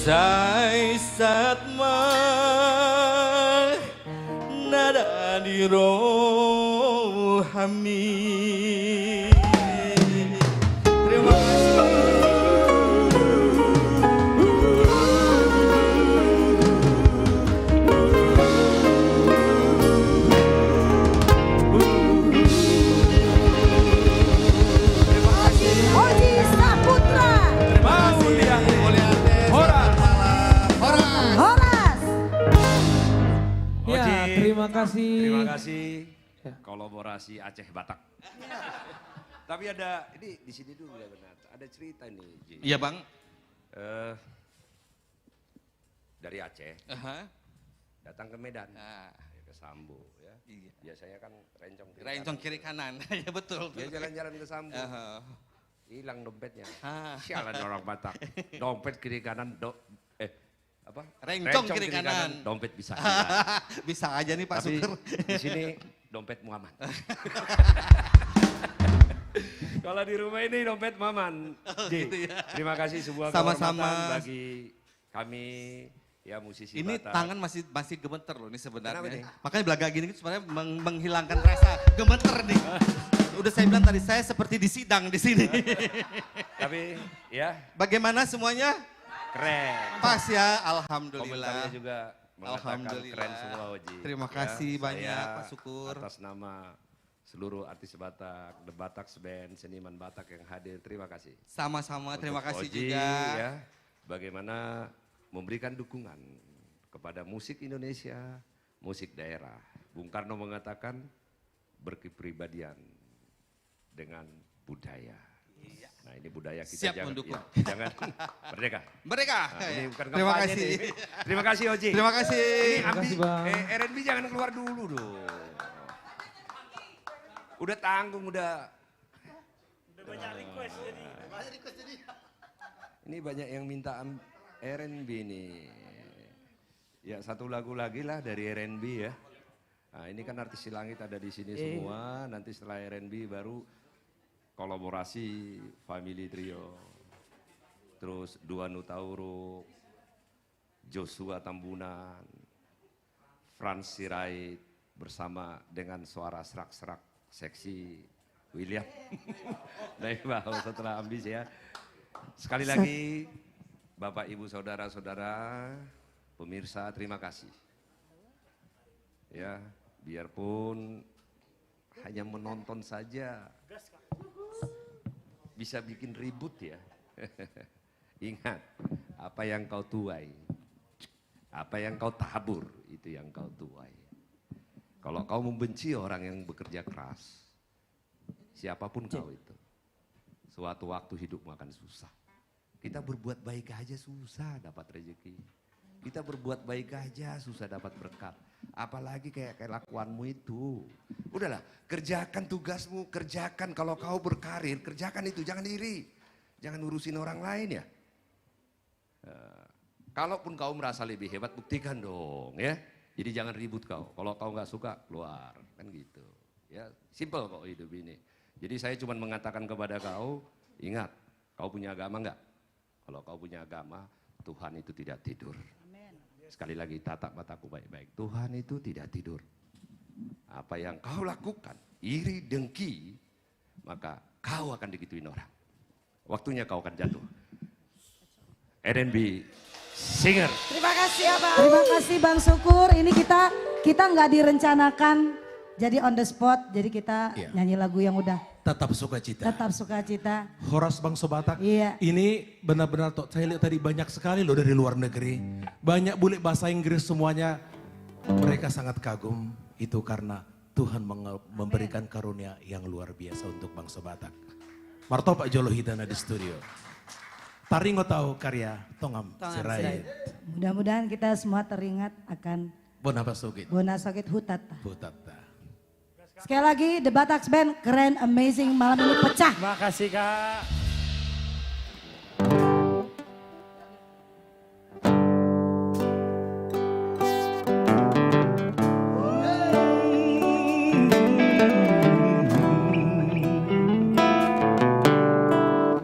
Sai satma nada di ro Hamid. Terima kasih. Oji Saputra. Horas. Ya, terima kasih. Terima kasih. Ya. Kolaborasi Aceh Batak. Tapi ada, ini di sini dulu ya benar. Ada cerita nih, Ji. Iya bang. Eh, dari Aceh Aha. datang ke Medan, Ah, ya, ke Sambo ya. Iya. Biasanya kan rencong kiri Rencong kanan. kiri kanan. Ya betul. Dia jalan-jalan ke Sambo, Aha. hilang dompetnya. Ah. Sialan orang Batak. Dompet kiri kanan, apa? Rencong kiri kanan. Dompet bisa hilang. Bisa aja nih Pak Tapi Suker. di sini dompetmu aman. Kalau di rumah ini dompet Maman. Ji, gitu ya. terima kasih sebuah Sama-sama. kehormatan bagi kami ya musisi Ini Batak. tangan masih gemeter loh ini sebenarnya. Kenapa nih? Makanya belaga gini sebenarnya menghilangkan rasa gemeter nih. Udah saya bilang tadi saya seperti di sidang di sini. Tapi ya Bagaimana semuanya? keren. Pas ya, Komentarnya alhamdulillah. juga mengatakan Alhamdulillah. keren semua Oji. Terima kasih banyak, saya Pak Sukur. Atas nama seluruh artis Batak, The Batak Band, seniman Batak yang hadir, terima kasih. Sama-sama, terima Untuk kasih Oji, juga. Ya, bagaimana memberikan dukungan kepada musik Indonesia, musik daerah. Bung Karno mengatakan berkepribadian dengan budaya. Nah ini budaya kita Siap jangan, mendukung. ya, jangan merdeka. Mereka. Nah, ini bukan Terima kampanye kasih. nih. Terima kasih Oji. Terima kasih. Ini Terima kasih, Bang. R&B jangan keluar dulu dong. Udah tanggung, udah. Udah banyak request jadi. Ini banyak yang minta R&B nih. Ya satu lagu lagi lah dari R&B ya. Nah ini kan artis si langit ada di sini semua. Nanti setelah R&B baru kolaborasi Family Trio. Terus Dua Nutauruk, Joshua Tambunan, Franz Sirait bersama dengan suara serak-serak seksi William. Dari bawah setelah ambis ya. Sekali lagi Bapak Ibu Saudara-saudara, pemirsa terima kasih. Ya, biarpun hanya menonton saja bisa bikin ribut ya. Ingat, apa yang kau tuai, apa yang kau tabur, itu yang kau tuai. Kalau kau membenci orang yang bekerja keras, siapapun kau itu, suatu waktu hidupmu akan susah. Kita berbuat baik aja susah dapat rezeki. Kita berbuat baik aja susah dapat berkat. Apalagi kayak kelakuanmu itu. Udahlah, kerjakan tugasmu, kerjakan. Kalau kau berkarir, kerjakan itu, jangan iri. Jangan urusin orang lain ya. Kalaupun kau merasa lebih hebat, buktikan dong ya. Jadi jangan ribut kau. Kalau kau nggak suka, keluar. Kan gitu. Ya, simple kok hidup ini. Jadi saya cuma mengatakan kepada kau, ingat, kau punya agama nggak? Kalau kau punya agama, Tuhan itu tidak tidur. Sekali lagi tatap mataku baik-baik. Tuhan itu tidak tidur. Apa yang kau lakukan, iri dengki, maka kau akan digituin orang. Waktunya kau akan jatuh. R&B singer. Terima kasih ya Bang. Terima kasih Bang Sukur. Ini kita nggak direncanakan jadi on the spot. Jadi kita nyanyi lagu yang udah Tetap sukacita. tetap sukacita. Horas Bangsa Batak. Iya. Ini benar-benar saya lihat tadi banyak sekali loh dari luar negeri. Banyak bule bahasa Inggris semuanya. Mereka sangat kagum itu karena Tuhan memberikan karunia yang luar biasa untuk bangsa Batak. Marto Pak Jolo Hidana di studio. Taringo tahu karya Tongam Sirait. Mudah-mudahan kita semua teringat akan Bonapa Sugit. Bona Sakit Hutata. Hutata. Sekali lagi The Batak Band keren, amazing, malam ini pecah. Makasih Kak.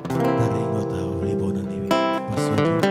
Taringo tahu Libona Dewi. Pak Sugit.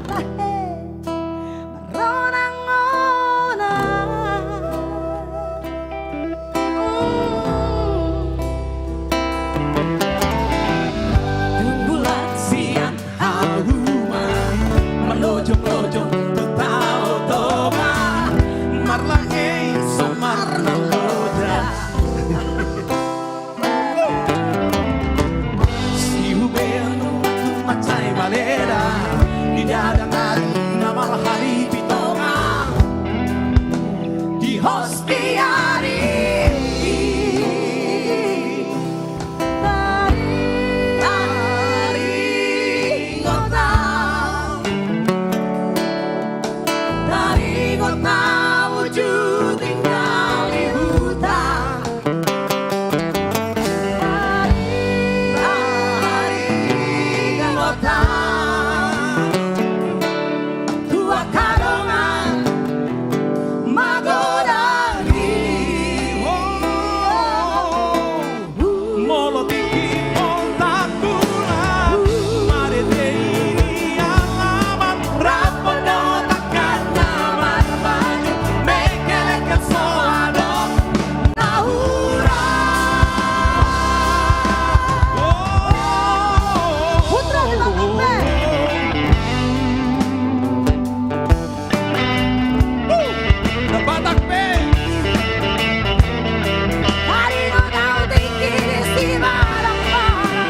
tahe maronangona Bulan siang haluman melojong-lojong tetao toba marlange somar naloda si hubeno macai malera di dadangan nama hari pitonga di hostiari dari kota wujud tinggal di hutan dari kota tua kadongan magodari molo tinggi otak bulan mare ini alamat rapodo takkan naman baju mekelekan soado naura putra di Batak Band hari kau tinggi si barang-barang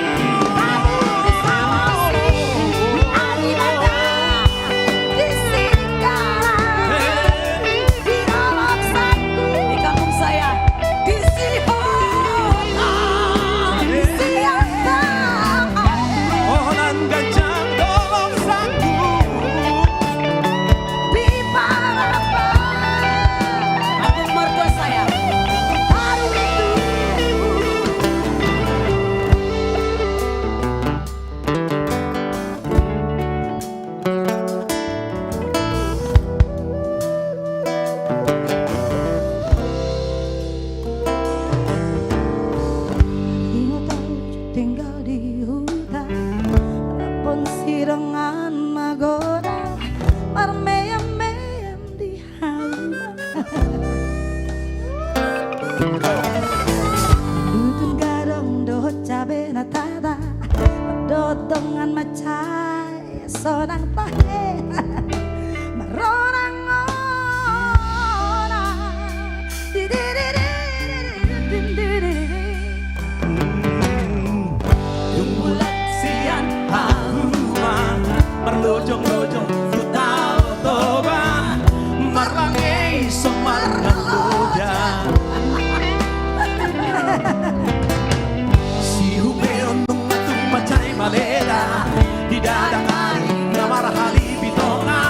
kamu bisa masih hari datang di Singkaran di dalam satu di kampung saya di Sihotan di Siantan Onan gajah dolong satu di Parapan kampung mertua saya baru itu Ino tahu tinggal di hutan Rapon sirangan magoda Marmeyam-meyam di halaman Utun garong dohot cabe natada Dodongan macai sonang tahe Maronang ona Bulan siang haluman berlojong-lojong futau toba marlange somar naloda si hubeo nung macai maleda di dadangan namar hali pitonga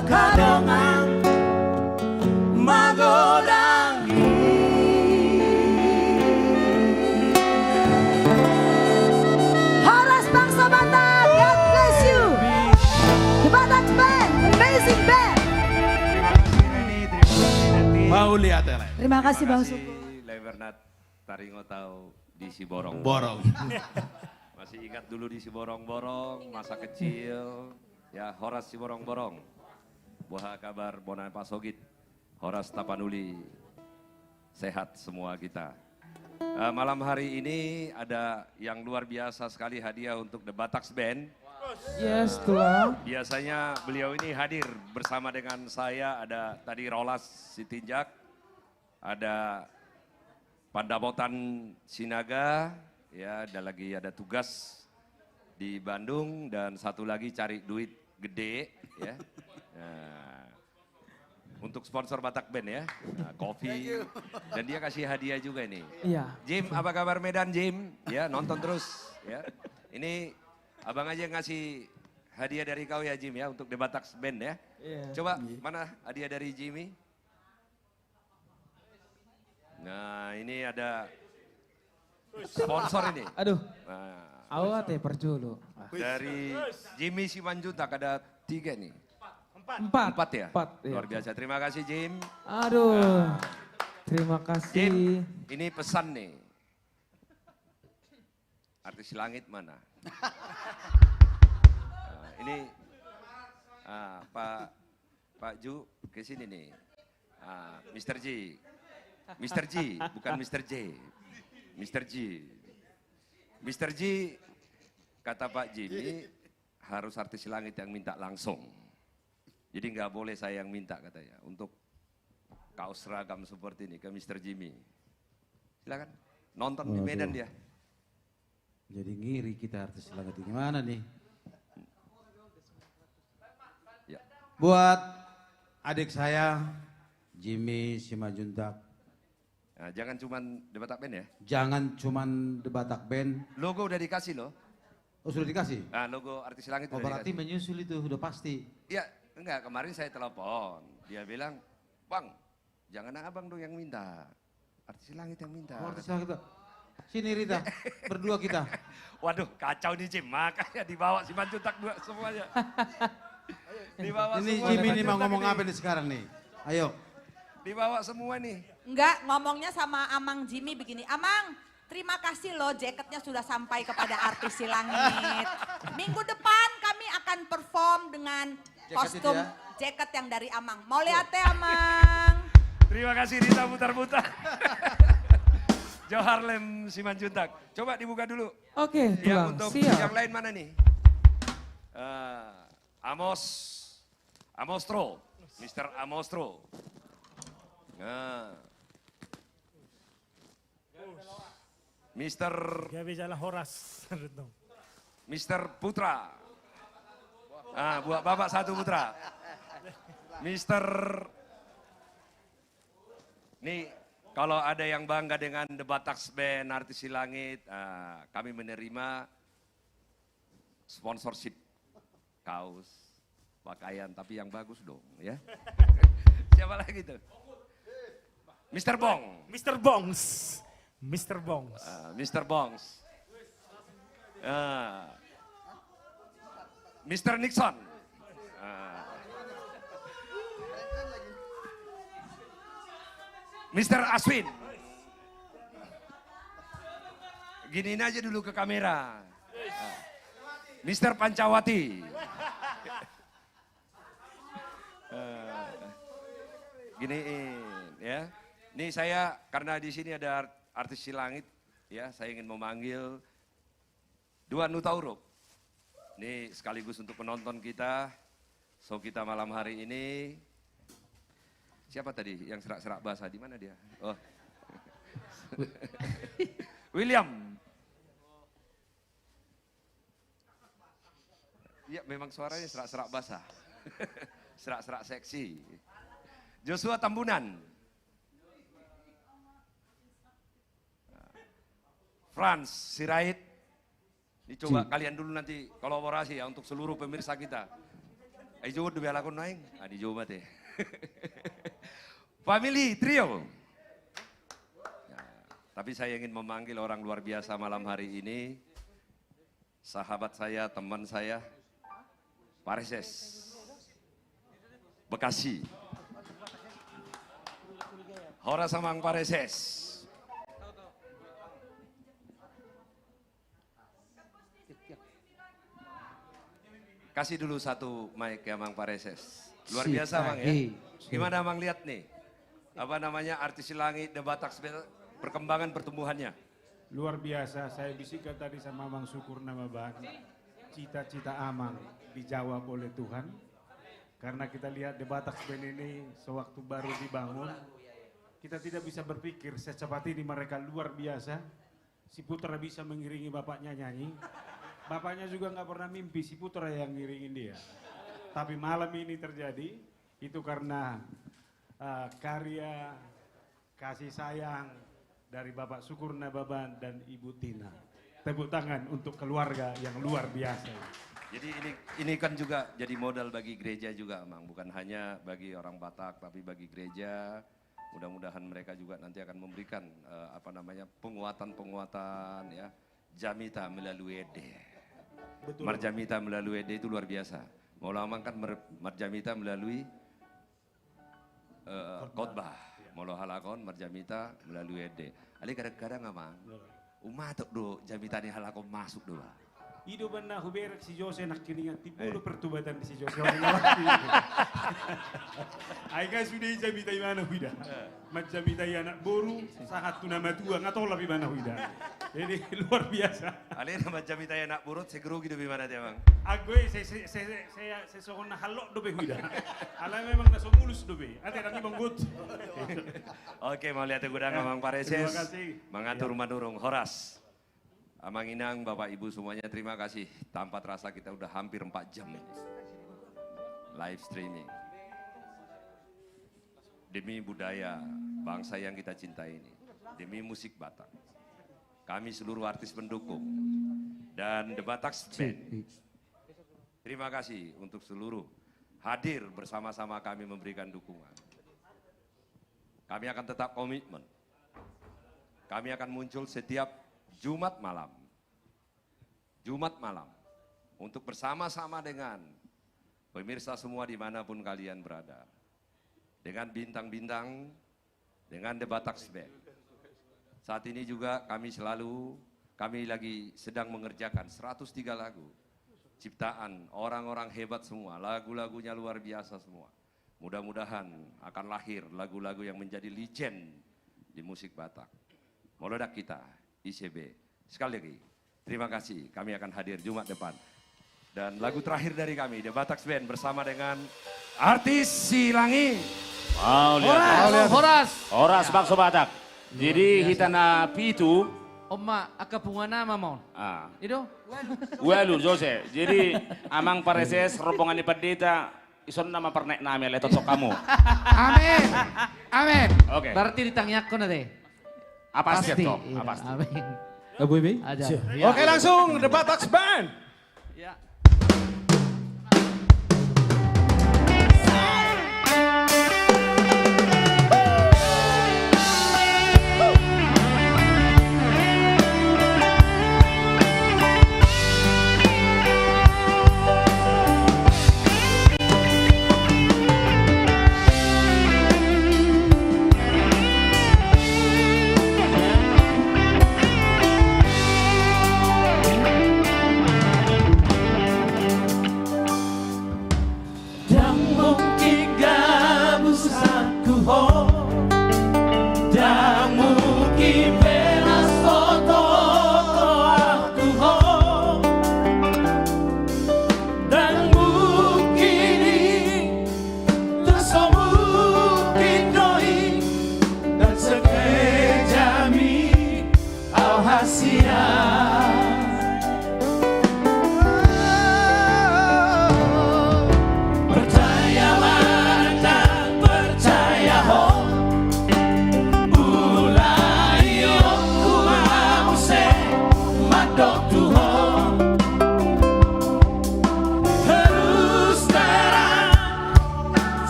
kadongang magodangi. Horas Bangsa Batak, God bless you. The Batak Band, amazing band. Mau lihat ya, Le? Terima kasih Bang Suku. Levernat Taringo tahu di Siborong. Borong. Masih ingat dulu di Siborong-borong, masa kecil. Ya, Horas Siborong-borong. Buah kabar Bonan Pasogit. Horas Tapanuli. Sehat semua kita. Malam hari ini ada yang luar biasa sekali hadiah untuk The Bataks Band. Yes, tulang. Biasanya beliau ini hadir bersama dengan saya, ada tadi Rolas Sitinjak, ada Pandapotan Sinaga, ya, ada tugas di Bandung, dan satu lagi cari duit gede, ya. Nah, untuk sponsor Batak Band ya, nah, kopi, dan dia kasih hadiah juga ini. Iya. Jim, apa kabar Medan Jim? Ya, nonton terus, ya. Ini abang aja yang ngasih hadiah dari kau ya Jim ya, untuk The Bataks Band ya. Iya. Coba, mana hadiah dari Jimmy? Nah, ini ada sponsor ini. Aduh, Nah, awat ya perjulu. dari Jimmy Simanjuntak ada 3 nih. Empat. 4 ya? Empat, iya. Luar biasa, terima kasih Jim. Aduh, terima Jim, kasih. ini pesan nih. Artis langit mana? Nah, ini Pak Ju ke sini nih. Mr. G. Mr. G, bukan Mr. J. Mr. G. Mr. G, kata Pak Jimmy, harus artis langit yang minta langsung. Jadi nggak boleh saya yang minta katanya, untuk kaos seragam seperti ini ke Mr. Jimmy. Silakan, nonton di Medan dia. Jadi ngiri kita artis langit gimana nih? Ya. Buat adik saya, Jimmy Simanjuntak. Nah, jangan cuman The Batak Band ya. Jangan cuman The Batak Band. Logo udah dikasih loh. Oh sudah dikasih? Nah, logo artis langit Oh udah berarti dikasih. menyusul itu, udah pasti. Ya, enggak, kemarin saya telepon. Dia bilang, Bang, jangan abang dong yang minta. Artis langit yang minta. Oh, artis langit. Sini Rita, berdua kita. Waduh, kacau nih Jim, makanya dibawa si Manjuntak dua semuanya. Dibawa Ini semua Jimmy si ini mau Manjuntak ngomong ini. apa nih sekarang nih? Ayo. Dibawa semua nih. Enggak, ngomongnya sama Amang Jimmy begini. Amang, terima kasih loh jaketnya sudah sampai kepada artis si langit. Minggu depan kami akan perform dengan kostum jaket yang dari Amang. Mau lihat ya Amang? Terima kasih Rita putar-putar. Jo Harlem Simanjuntak. Coba dibuka dulu. Oke, Yang tulang. untuk Siap. yang lain mana nih? Amostro. Mr. Amostro. Nah. Gak bisa lah Horas. Mr. Putra. Buat Bapak satu Putra. Mr. Nih, kalau ada yang bangga dengan The Bataks Band, Artis Si Langit, kami menerima sponsorship kaos, pakaian, tapi yang bagus dong ya. Siapa lagi tuh? Mr. Bong. Mr. Bongs. Mr. Bongs. Mr. Bongs. Mr. Nixon. Mr. Aswin. Giniin aja dulu ke kamera. Mr. Pancawati. Giniin ya. Ini saya karena di sini ada artis Si Langit ya, saya ingin memanggil Dua Nutauruk. Ini sekaligus untuk penonton kita. So kita malam hari ini. Siapa tadi yang serak-serak bahasa? Di mana dia? Oh. William. Iya, memang suaranya serak-serak basah. Serak-serak seksi. Joshua Tambunan. Franz Sirait. Ini coba kalian dulu nanti kolaborasi ya untuk seluruh pemirsa kita. Ay jod dumi ala ko naing. Adi jomat eh. Family Trio. Ya, tapi saya ingin memanggil orang luar biasa malam hari ini. Sahabat saya, teman saya, Pareses, Bekasi. Horas Amang Pareses. Kasih dulu satu mic ya Mang Pareses. Luar biasa Mang ya. Gimana Mang lihat nih? Apa namanya artis langit The Batak perkembangan pertumbuhannya? Luar biasa, saya bisikan tadi sama Mang Syukur nama Bang. Cita-cita Amang dijawab oleh Tuhan. Karena kita lihat The Batak Band ini sewaktu baru dibangun. Kita tidak bisa berpikir secepat ini mereka luar biasa. Si Putra bisa mengiringi bapaknya nyanyi. Bapaknya juga nggak pernah mimpi si Putra yang ngiringin dia. Tapi malam ini terjadi, itu karena karya, kasih sayang dari Bapak Syukur Nababan dan Ibu Tina. Tepuk tangan untuk keluarga yang luar biasa. Jadi ini kan juga jadi modal bagi gereja juga Mang. Bukan hanya bagi orang Batak, tapi bagi gereja. Mudah-mudahan mereka juga nanti akan memberikan penguatan-penguatan ya. Jamita melalui ED. Betul. Marjamita melalui ED itu luar biasa. Maula Amang kan Marjamita melalui khotbah. Maula halakon Marjamita melalui ED. Ali kadang-kadang Amang, umatok do Jamita ni halakon masuk do. Ido ban na huberak si Jose nakiningan tipulo pertubatan si Jose. Ay ka sudah Jamita imana huida. Jamita anak boru sangat tunama tua nggak tahu lebih mana huida. Jadi luar biasa. Ali nama Jamita anak burut segeru gitu gimana dia Bang? Aku saya sesokon na halok dobe huida. Ala memang naso mulus dobe. Ate kami banggut. Oke, mau lihat gudang Amang Pareses. Terima kasih. Mengatur manurung Horas. Amang Inang, Bapak Ibu semuanya terima kasih. Tanpa terasa kita udah hampir 4 jam ini. Live streaming. Demi budaya bangsa yang kita cintai ini. Demi musik Batak. Kami seluruh artis pendukung. Dan The Batak Band. Terima kasih untuk seluruh hadir bersama-sama kami memberikan dukungan. Kami akan tetap komitmen. Kami akan muncul setiap Jumat malam untuk bersama-sama dengan pemirsa semua dimanapun kalian berada. Dengan bintang-bintang, dengan The Batak Band. Saat ini juga kami lagi sedang mengerjakan 103 lagu. Ciptaan orang-orang hebat semua, lagu-lagunya luar biasa semua. Mudah-mudahan akan lahir lagu-lagu yang menjadi legend di musik Batak. Meledak kita. ICB. Sekali lagi, terima kasih. Kami akan hadir Jumat depan. Dan lagu terakhir dari kami, The Batak Band bersama dengan artis Silangi. Horas bakso Batak. Jadi hitana pitu. Oma, akapungan nama mon. Itu? Walu Jose. Jadi Amang Pareses rombongan di pendeta ison nama pernek nami letot sok kamu. Amin. Oke. Berarti ditangyak ko na deh. Apa sih toh? Iya, Apa sih? amin. Abu Ibi? Oke langsung The Batak Band. Ya.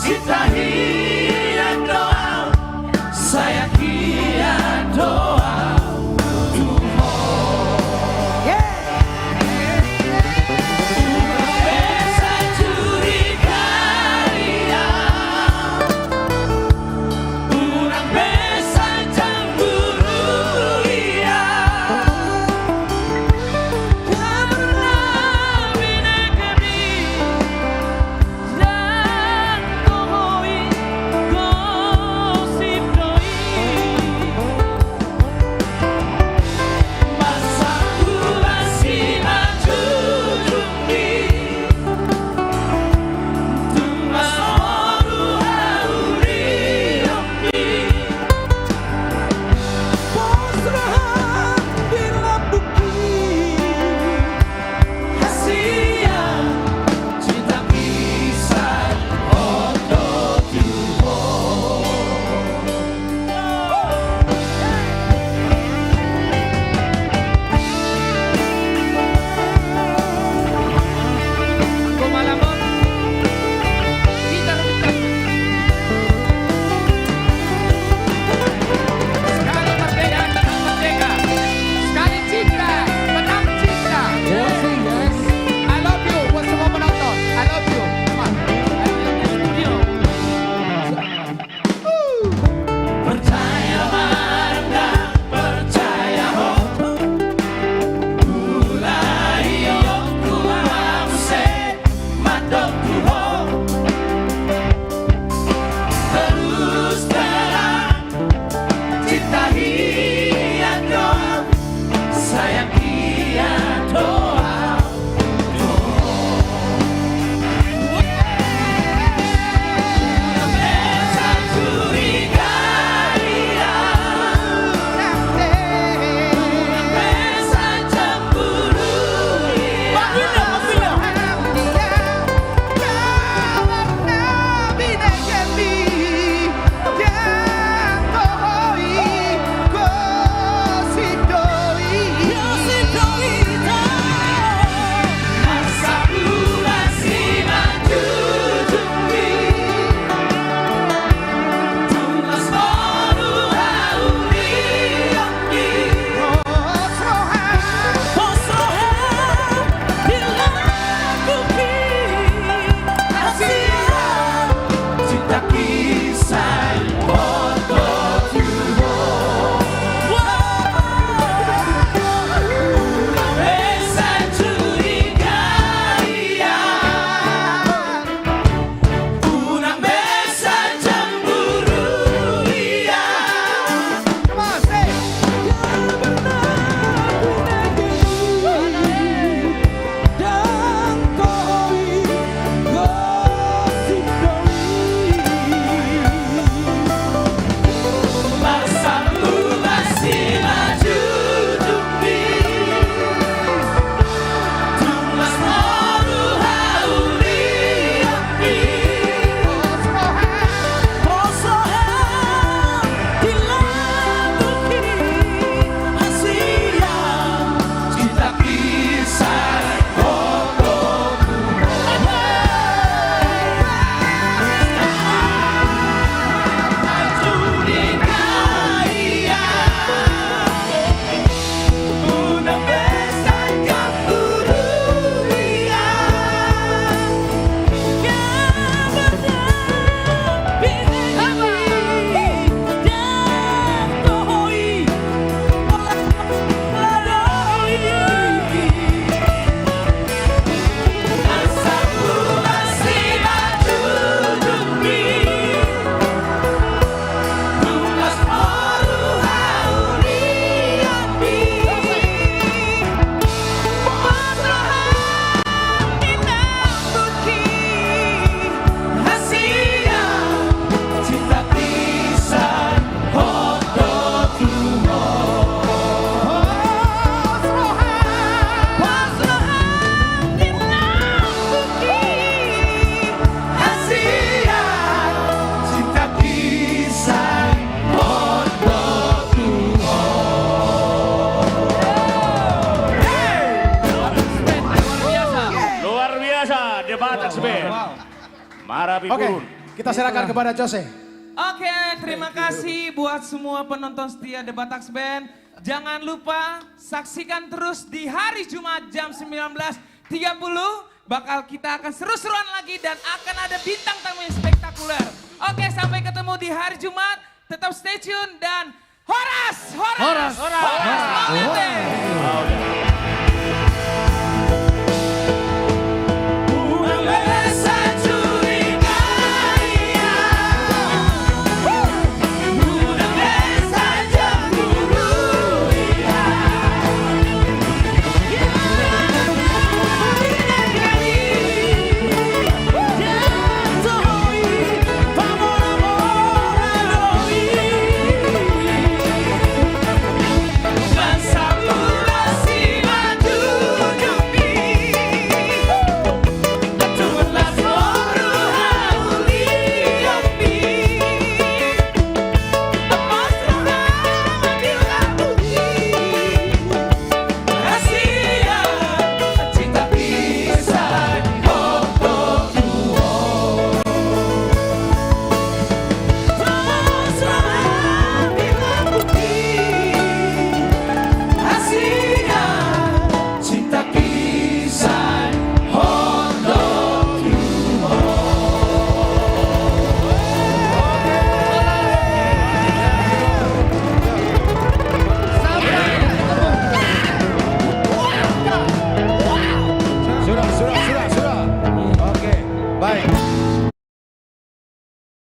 cinta hian doa, sayang hian doa. Batak Band. Marapi Kurun. Kita serahkan kepada Jose. Oke, terima kasih buat semua penonton setia The Bataks Band. Jangan lupa saksikan terus di hari Jumat jam 19.30. Bakal kita akan seru-seruan lagi dan akan ada bintang tamu yang spektakuler. Oke, sampai ketemu di hari Jumat. Tetap stay tune dan Horas.